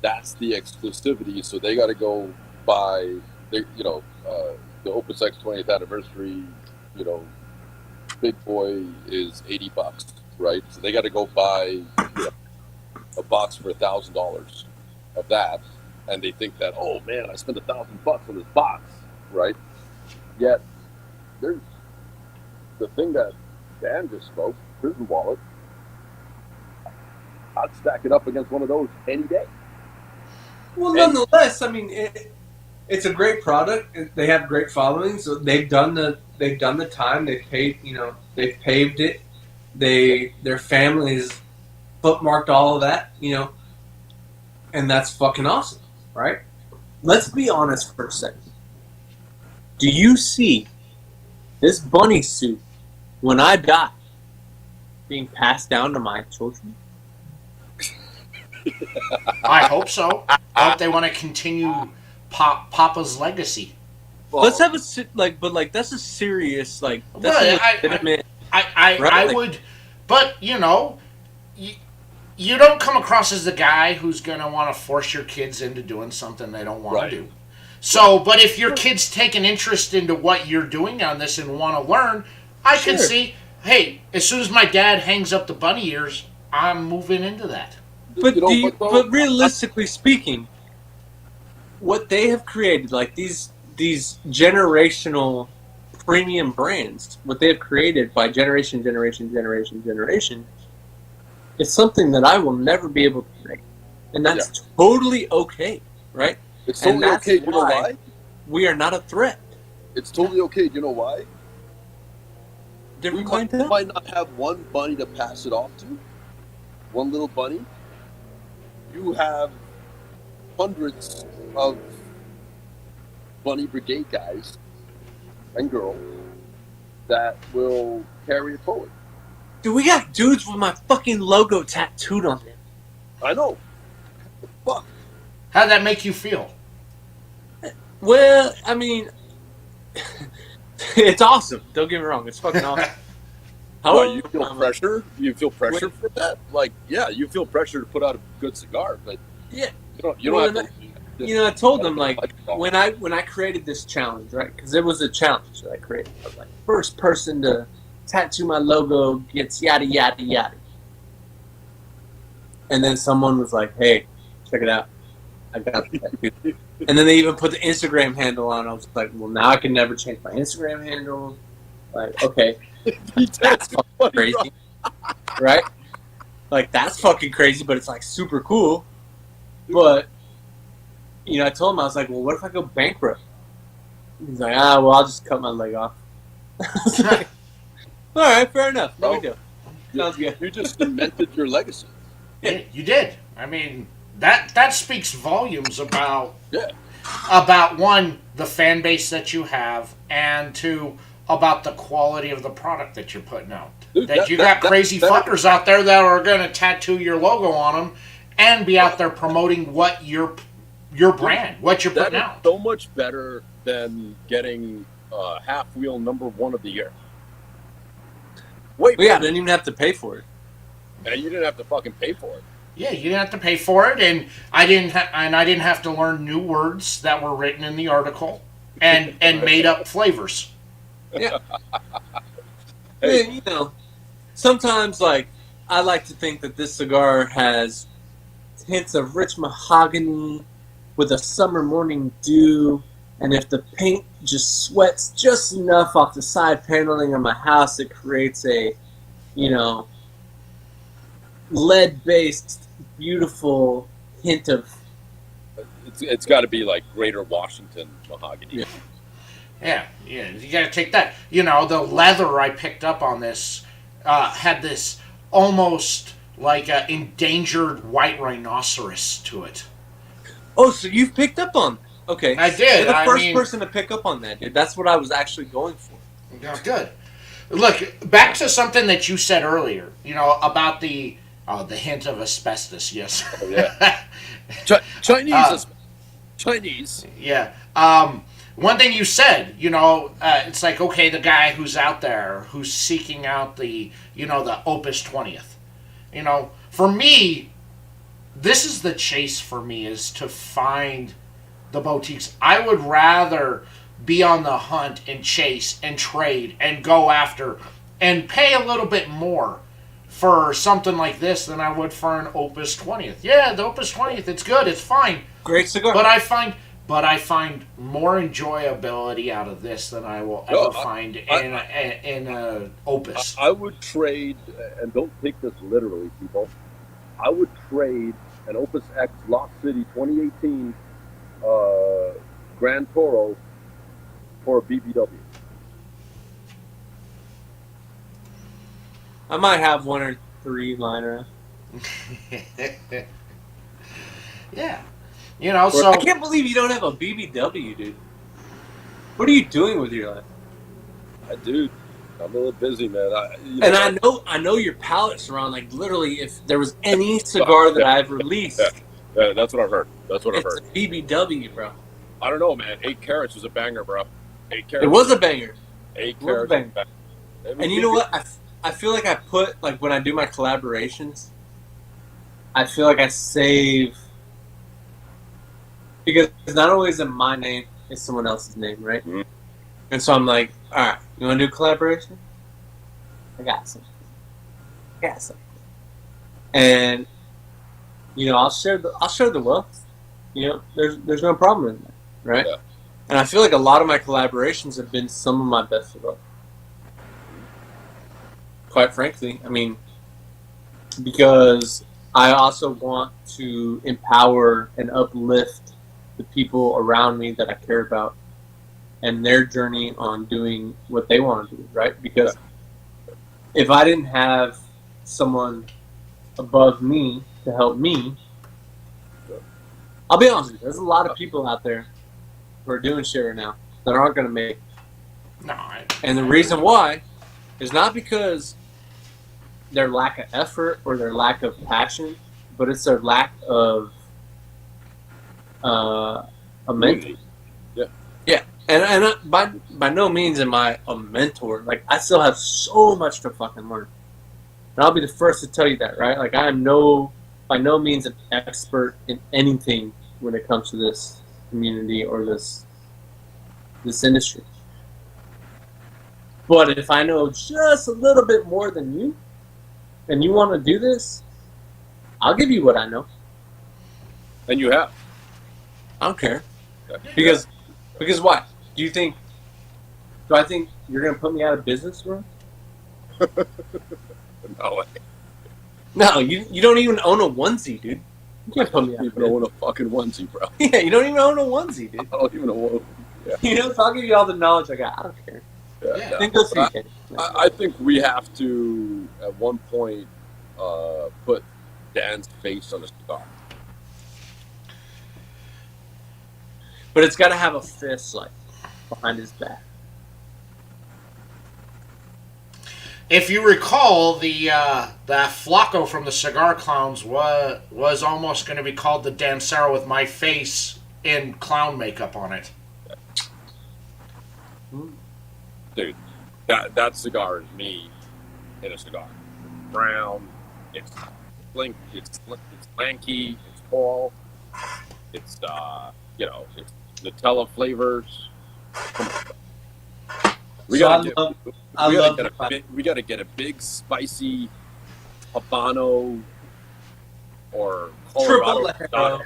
that's the exclusivity, so they got to go buy, the Opus X 20th anniversary, big boy is $80, right? So they got to go buy a box for $1,000 of that, and they think that, oh man, I spent $1,000 on this box, right? Yet there's the thing that Dan just spoke, prison wallet. I'd stack it up against one of those any day. Well, nonetheless, I mean, it's a great product. They have great followings. So they've done the time. They've paid. They've paved it. Their families bookmarked all of that. And that's fucking awesome, right? Let's be honest for a second. Do you see this bunny suit when I die being passed down to my children? I hope so. I hope they want to continue Papa's legacy. Well, let's have that's a serious that's legitimate. I would, but you don't come across as the guy who's gonna want to force your kids into doing something they don't want to do. So, but if your kids take an interest into what you're doing on this and want to learn, I can see, hey, as soon as my dad hangs up the bunny ears, I'm moving into that. But but realistically speaking, what they have created, like these generational premium brands, what they have created by generation, is something that I will never be able to create, and that's totally okay, right? It's totally okay. You know why? We are not a threat. It's totally okay. You know why? Different we might not have one bunny to pass it off to. One little bunny. You have hundreds of bunny brigade guys and girls that will carry it forward. Dude, we got dudes with my fucking logo tattooed on them. I know. Fuck. How'd that make you feel? Well, I mean, it's awesome. Don't get me wrong. It's fucking awesome. You feel pressure? You feel pressure for that? Like, yeah, you feel pressure to put out a good cigar, but yeah, you don't have to. I told them, like, when I created this challenge, right? Because it was a challenge that I created. I was like, first person to tattoo my logo gets yada yada yada. And then someone was like, "Hey, check it out. I got that, dude." And then they even put the Instagram handle on. I was like, "Well, now I can never change my Instagram handle." Like, okay, that's fucking crazy, right? Like, that's fucking crazy, but it's like super cool. But you know, I told him, I was like, "Well, what if I go bankrupt?" He's like, well, I'll just cut my leg off. I was like, all right, fair enough. No big deal. Sounds good. You just cemented your legacy. Yeah, you did. I mean, that speaks volumes about Yeah. about one, the fan base that you have, and two, about the quality of the product that you're putting out. Dude, that you got crazy fuckers out there that are going to tattoo your logo on them and be out there promoting what your brand, what you're putting out. So much better than getting half wheel #1 of the year. Wait, But yeah, I didn't even have to pay for it. and you didn't have to fucking pay for it. Yeah, you didn't have to pay for it, and I didn't have to learn new words that were written in the article and made up flavors. Yeah. Hey. You know, sometimes, like, I like to think that this cigar has hints of rich mahogany with a summer morning dew, and if the paint just sweats just enough off the side paneling of my house, it creates a, you know, lead-based, beautiful hint of... It's got to be like Greater Washington mahogany. Yeah, you got to take that. You know, the leather I picked up on this had this almost like an endangered white rhinoceros to it. Oh, so you've picked up on that. Okay. I did. You're the first mean, person to pick up on that, dude. That's what I was actually going for. Yeah, good. Look, back to something that you said earlier, you know, about the hint of asbestos, yes. Oh, yeah. Chinese. Chinese. Yeah. One thing you said, you know, it's like, okay, the guy who's out there, who's seeking out the Opus 20th. You know, for me, this is the chase for me, is to find the boutiques. I would rather be on the hunt and chase and trade and go after and pay a little bit more for something like this than I would for an Opus 20th. Yeah, the Opus 20th, it's good, it's fine. Great cigar. But I find more enjoyability out of this than I will ever find in a Opus. I would trade, and don't take this literally, people. I would trade an Opus X Lost City 2018 Grand Toro for a BBW. I might have one or three liner. Yeah. You know, so I can't believe you don't have a BBW, dude. What are you doing with your life? Dude, I'm a little busy, man. I know your palate's around. Like, literally, if there was any cigar that I've released, that's what I've heard. That's what I've heard. It's a BBW, bro. I don't know, man. 8 carats was a banger, bro. 8 carats. It was a banger. 8 It was a carats. banger. And you know what? I feel like I put, like, when I do my collaborations, I feel like I save, because not only is it my name, it's someone else's name, right? Mm-hmm. And so I'm like, all right, you want to do a collaboration? I got something. And you know, I'll share the wealth. You know, there's no problem in that, right? Yeah. And I feel like a lot of my collaborations have been some of my best cigars. Quite frankly, I mean, because I also want to empower and uplift the people around me that I care about and their journey on doing what they want to do, right? Because if I didn't have someone above me to help me, I'll be honest with you, there's a lot of people out there who are doing shit right now that aren't going to make it. no. And the reason why is not because their lack of effort or their lack of passion, but it's their lack of a mentor. Yeah, and by no means am I a mentor. Like, I still have so much to fucking learn, and I'll be the first to tell you that, right? Like, I am by no means an expert in anything when it comes to this community or this industry. But if I know just a little bit more than you, and you want to do this, I'll give you what I know. And you have. I don't care. Because why? Do I think you're going to put me out of business, bro? No way. No, you don't even own a onesie, dude. You can't put me out You of don't business. own a fucking onesie, bro. Yeah, you don't even own a onesie, dude. I don't even know what. Yeah. You know, so I'll give you all the knowledge I got. I don't care. Yeah. no. Think those three things. I think we have to, at one point, put Dan's face on a cigar. But it's got to have a fist, like, behind his back. If you recall, the Flacco from the Cigar Clowns was almost going to be called the Dancero with my face in clown makeup on it. Dude, that cigar is me in a cigar. It's brown, it's blink, it's lanky, it's tall, it's it's Nutella flavors. We gotta get a big spicy Habano or Colorado Rosado.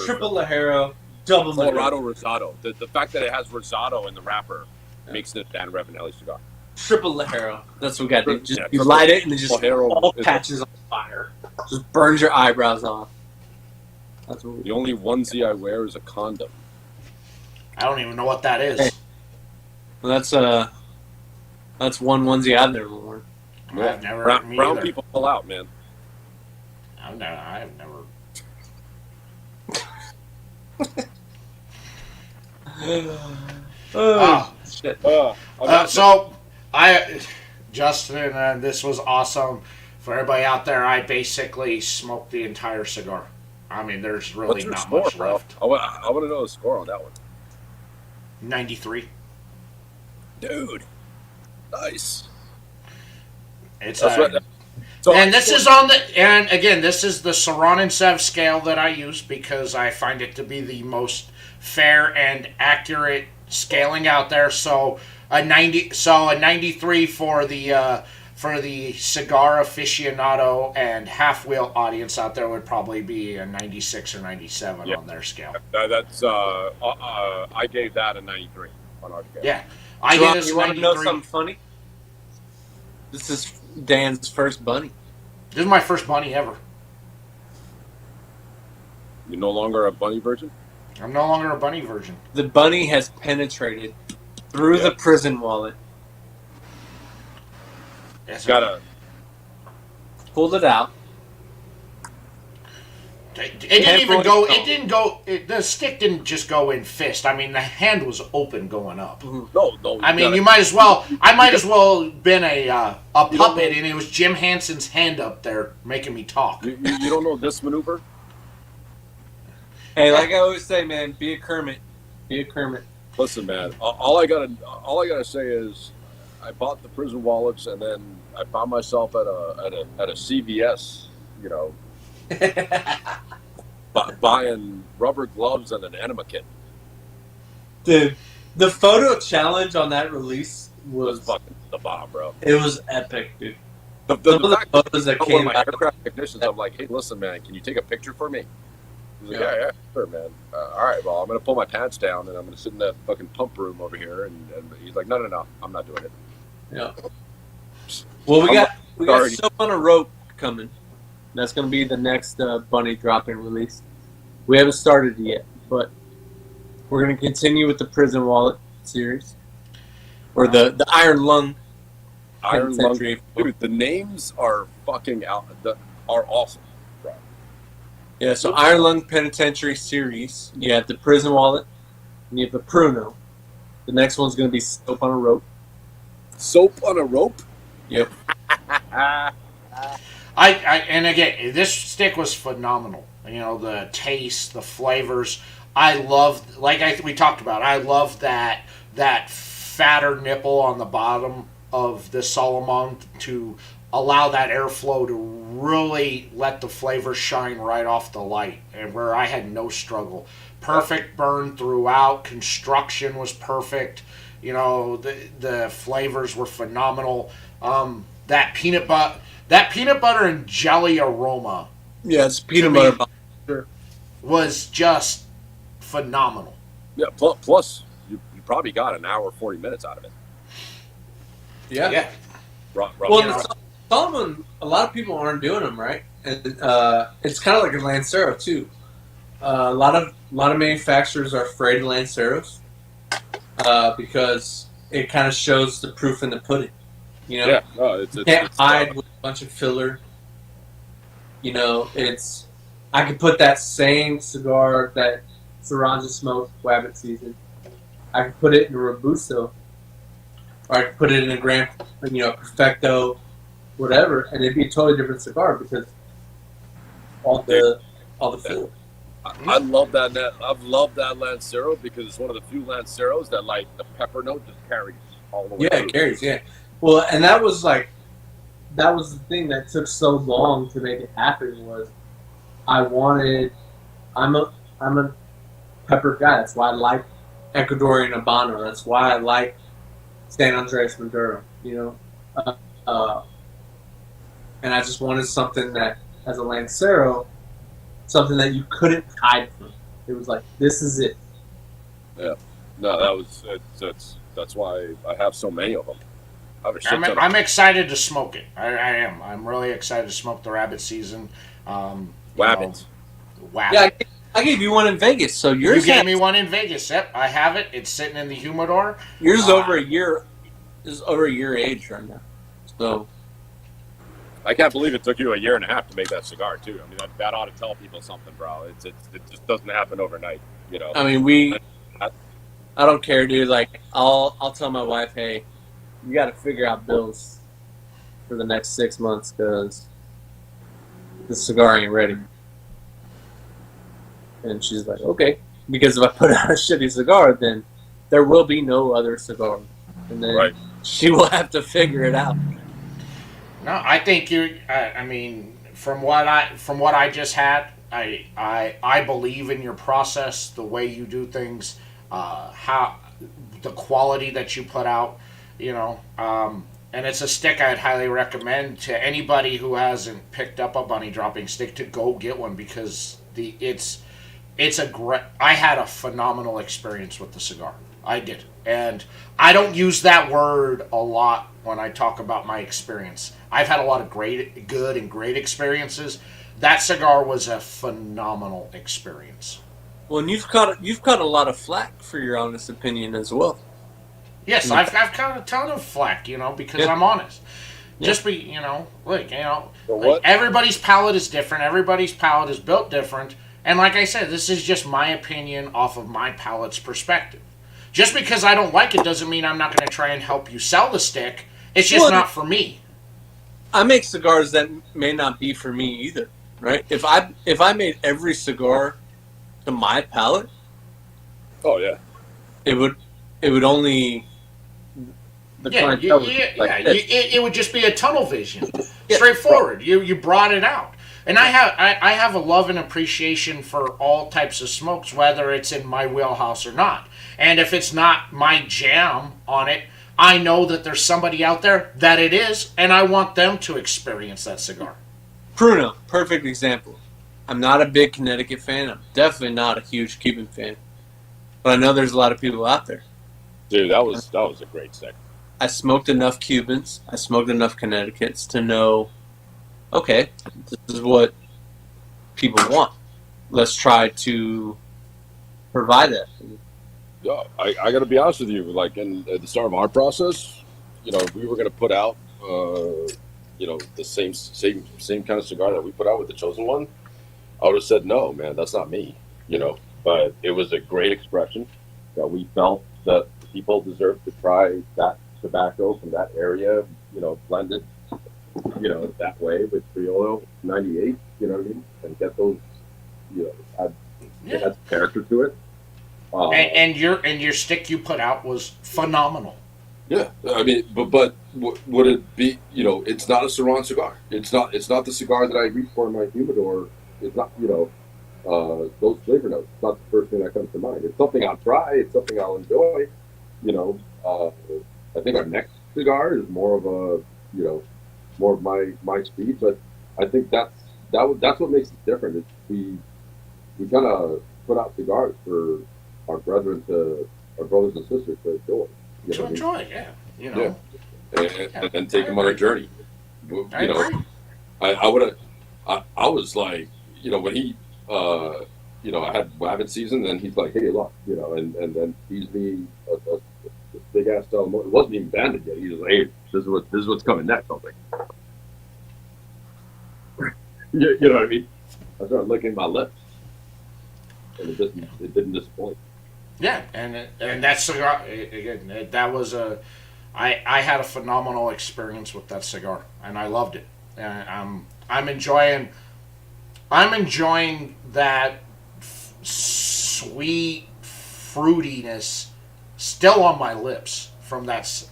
Triple Lajero, double Colorado Rosado. The fact that it has Rosado in the wrapper makes it a Dan Revanelli cigar. Triple Lajero. That's what we got to do. Just Yeah, you light it and it just Lajero all is- catches on fire. Just burns your eyebrows off. That's what we The only onesie I wear is a condom. I don't even know what that is. Hey. Well, that's one onesie I've never worn. I've never. Brown, me brown either. people pull out, man. I have never. Oh. Shit. So, Justin, this was awesome. For everybody out there, I basically smoked the entire cigar. I mean, there's really What's your not score, much bro? left. I want to know the score on that one. 93. Dude, nice. It's That's right. So and this is on the, and again, this is the Saran and Sev scale that I use because I find it to be the most fair and accurate scaling out there. So a 93 for the cigar aficionado and half wheel audience out there would probably be a 96 or 97 on their scale. that's I gave that a 93 on our scale. Yeah, I So, get this you want to know 93. something funny? This is Dan's first bunny. This is my first bunny ever. You're no longer a bunny virgin? I'm no longer a bunny virgin. The bunny has penetrated through the prison wallet, Yes, Gotta. pulled it out. It didn't even Handful go. of- It didn't go. The stick didn't just go in fist. I mean, the hand was open going up. No. I mean, gotta- you might as well. I might as well been a don't puppet, know. and it was Jim Hanson's hand up there making me talk. You don't know this maneuver? Hey, like I always say, man, be a Kermit. Be a Kermit. Listen, man. All I gotta say is, I bought the prison wallets, and then I found myself at a CVS, buying rubber gloves and an enema kit. Dude, the photo challenge on that release It was was fucking the bomb, bro. it was epic, dude. The Some of the fact photos that that one of came my out. aircraft technicians, I'm like, hey, listen, man, can you take a picture for me? He's like, yeah, sure, man. All right, well, I'm gonna pull my pants down and I'm gonna sit in that fucking pump room over here, and he's like, no, I'm not doing it. Yeah. Well, we got sorry. Soap on a Rope coming. That's going to be the next bunny dropping release. We haven't started yet, but we're going to continue with the Prison Wallet series, or the Iron Lung. Iron Lung, Penitentiary. dude. The names are fucking are awesome. Bro. Yeah, so Iron Lung Penitentiary series. You have the Prison Wallet, and you have the Pruno. The next one's going to be Soap on a Rope. Soap on a rope. Yep. And again, this stick was phenomenal. You know, the taste, the flavors. I loved, we talked about. I love that fatter nipple on the bottom of the Solomon to allow that airflow to really let the flavor shine right off the light, and where I had no struggle. Perfect burn throughout. Construction was perfect. You know, the flavors were phenomenal. That peanut butter and jelly aroma Yeah, it's peanut me, butter bomb. Sure. was just phenomenal. Yeah. Plus, you probably got an hour 40 minutes out of it. Yeah. Yeah. Well, You know. some of them, a lot of people aren't doing them right, and it's kind of like a Lancero too. A lot of manufacturers are afraid of Lanceros because it kind of shows the proof in the pudding. You know, Yeah. No, you can't hide with a bunch of filler. You know, I could put that same cigar that Saranja smoked Wabbit season. I could put it in a Robusto, or I could put it in a Grand, Perfecto, whatever, and it'd be a totally different cigar because all the filler. I love that. I've loved that Lancero because it's one of the few Lanceros that like the pepper note just carries all the way. Yeah, through. it carries. Yeah, well, and that was the thing that took so long to make it happen was I'm a pepper guy. That's why I like Ecuadorian Habano. That's why I like San Andres Maduro. And I just wanted something that, as a Lancero, something that you couldn't hide from. It was like, this is it. Yeah. No, that's why I have so many of them. I have a shit ton of I'm excited to smoke it. I am. I'm really excited to smoke the rabbit season. Wabbits. Wabbit. Yeah, I gave you one in Vegas, so yours You gave me one in Vegas. Yep, I have it. It's sitting in the humidor. yours is over a year age right now. So I can't believe it took you a year and a half to make that cigar too. I mean, that ought to tell people something, bro. It just doesn't happen overnight, you know. I mean, I don't care, dude. Like, I'll tell my wife, hey, you got to figure out bills for the next 6 months because the cigar ain't ready. And she's like, okay, because if I put out a shitty cigar, then there will be no other cigar, and then she will have to figure it out. No, I think you. I mean, from what I just had, I believe in your process, the way you do things, how the quality that you put out, and it's a stick I'd highly recommend to anybody who hasn't picked up a bunny dropping stick to go get one because it's a great. I had a phenomenal experience with the cigar. I did, and I don't use that word a lot when I talk about my experience. I've had a lot of good and great experiences. That cigar was a phenomenal experience. Well, and you've caught a lot of flack for your honest opinion as well. Yes, I've caught a ton of flack, because I'm honest. Just like everybody's palate is different. Everybody's palate is built different. And like I said, this is just my opinion off of my palate's perspective. Just because I don't like it doesn't mean I'm not going to try and help you sell the stick. It's just not for me. I make cigars that may not be for me either, right? If I made every cigar to my palate, oh yeah, it would only it would just be a tunnel vision, straightforward. You brought it out. And I have a love and appreciation for all types of smokes, whether it's in my wheelhouse or not. And if it's not my jam on it, I know that there's somebody out there that it is, and I want them to experience that cigar. Pruno, perfect example. I'm not a big Connecticut fan. I'm definitely not a huge Cuban fan. But I know there's a lot of people out there. Dude, that was a great stick. I smoked enough Cubans. I smoked enough Connecticut's to know, okay, this is what people want. Let's try to provide that. Yeah, I got to be honest with you. Like at the start of our process, we were going to put out, the same kind of cigar that we put out with the Chosen One. I would have said no, man. That's not me. But it was a great expression that we felt that people deserve to try that tobacco from that area. Blended, that way with Criollo 98. You know what I mean? And get those, it has character to it. And your stick you put out was phenomenal. Yeah, I mean, but would it be? It's not a Saran cigar. It's not the cigar that I reach for in my humidor. It's not those flavor notes. It's not the first thing that comes to mind. It's something I'll try. It's something I'll enjoy. I think our next cigar is more of my speed. But I think that's that's what makes it different. We kind of put out cigars for our brethren our brothers and sisters to enjoy. To enjoy, yeah. Yeah. And then take them on a journey. I agree. I would have. I was like, when he, I had rabbit season, and he's like, hey, look, and then he's me a big ass style. It wasn't even banded yet. He was like, hey, this is what's coming next. I was like, you know what I mean? I started licking my lips, and it didn't disappoint. Yeah, and that cigar again. That was I had a phenomenal experience with that cigar, and I loved it. And I'm enjoying that sweet fruitiness still on my lips from that,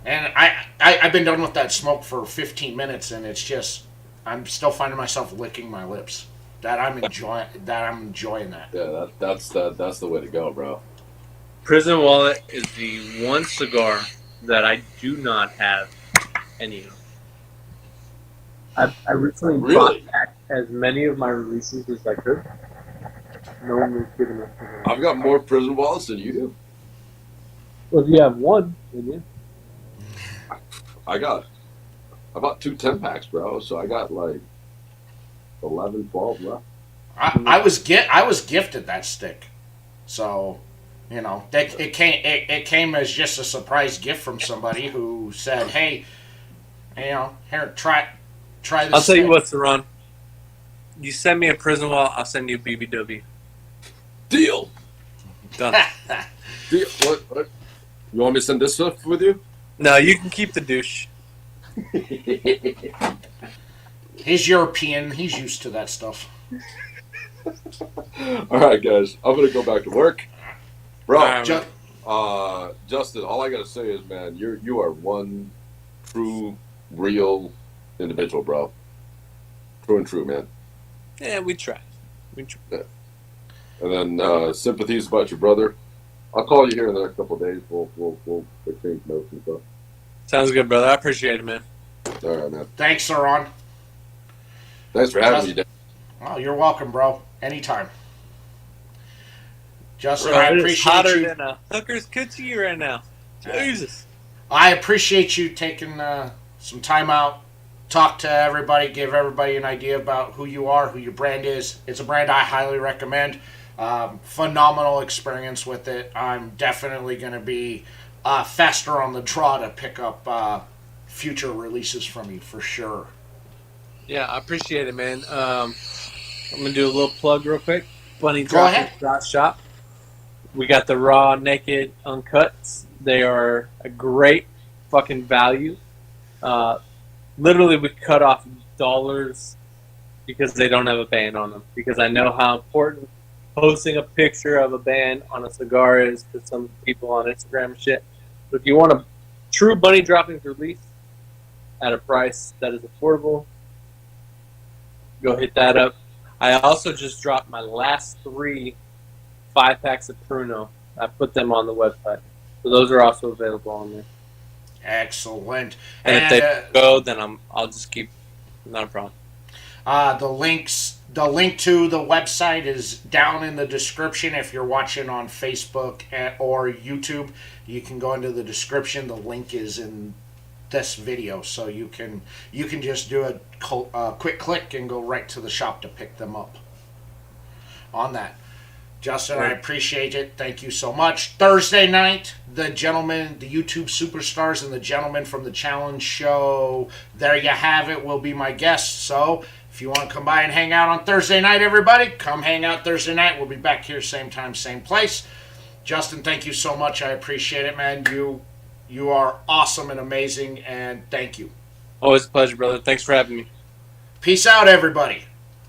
And I've been done with that smoke for 15 minutes, and it's just I'm still finding myself licking my lips. I'm enjoying that. Yeah, that's the way to go, bro. Prison Wallet is the one cigar that I do not have any of. I recently brought back as many of my releases as I could. No one was giving us. I've got more Prison Wallets than you do. Well, if you have one, then yeah. I bought 2 10-packs, bro. So I got like 11, 12 left. I was gifted that stick, so it came as just a surprise gift from somebody who said, "Hey, here, try this." I'll tell you what, Saran. You send me a Prison Wallet, I'll send you a BBW. Deal. Done. Deal. What? You want me to send this stuff with you? No, you can keep the douche. He's European. He's used to that stuff. All right, guys. I'm going to go back to work. Bro, Justin, all I got to say is, man, you are one true, real individual, bro. True and true, man. Yeah, we try. Yeah. And then sympathies about your brother. I'll call you here in the next couple of days. We'll exchange notes and stuff. Sounds good, brother. I appreciate it, man. All right, man. Thanks, Saran. Thanks for having me, Dan. Oh, you're welcome, bro. Anytime. Justin, Bro, I it's appreciate hotter you. than a hooker's coochie right now. Jesus. I appreciate you taking some time out, talk to everybody, give everybody an idea about who you are, who your brand is. It's a brand I highly recommend. Phenomenal experience with it. I'm definitely going to be faster on the draw to pick up future releases from you for sure. Yeah, I appreciate it, man. I'm going to do a little plug real quick. Bunny Go Drop ahead. Shot Shop. We got the raw, naked, uncuts. They are a great fucking value. Literally, we cut off dollars because they don't have a band on them. Because I know how important posting a picture of a band on a cigar is to some people on Instagram and shit. But if you want a true Bunny Droppings release at a price that is affordable, go hit that up. I also just dropped my last 3 5-packs of Pruno. I put them on the website. So those are also available on there. Excellent. And if they go, then I'll just keep. Not a problem. The link to the website is down in the description. If you're watching on Facebook or YouTube, you can go into the description. The link is in this video, so you can just do a quick click and go right to the shop to pick them up. On that, Justin, I appreciate it. Thank you so much. Thursday night, the YouTube superstars and the gentleman from the challenge show, there you have it, will be my guests. So if you want to come by and hang out on Thursday night, everybody, come hang out Thursday night. We'll be back here same time, same place. Justin, thank you so much. I appreciate it, man. You are awesome and amazing, and thank you. Always a pleasure, brother. Thanks for having me. Peace out, everybody.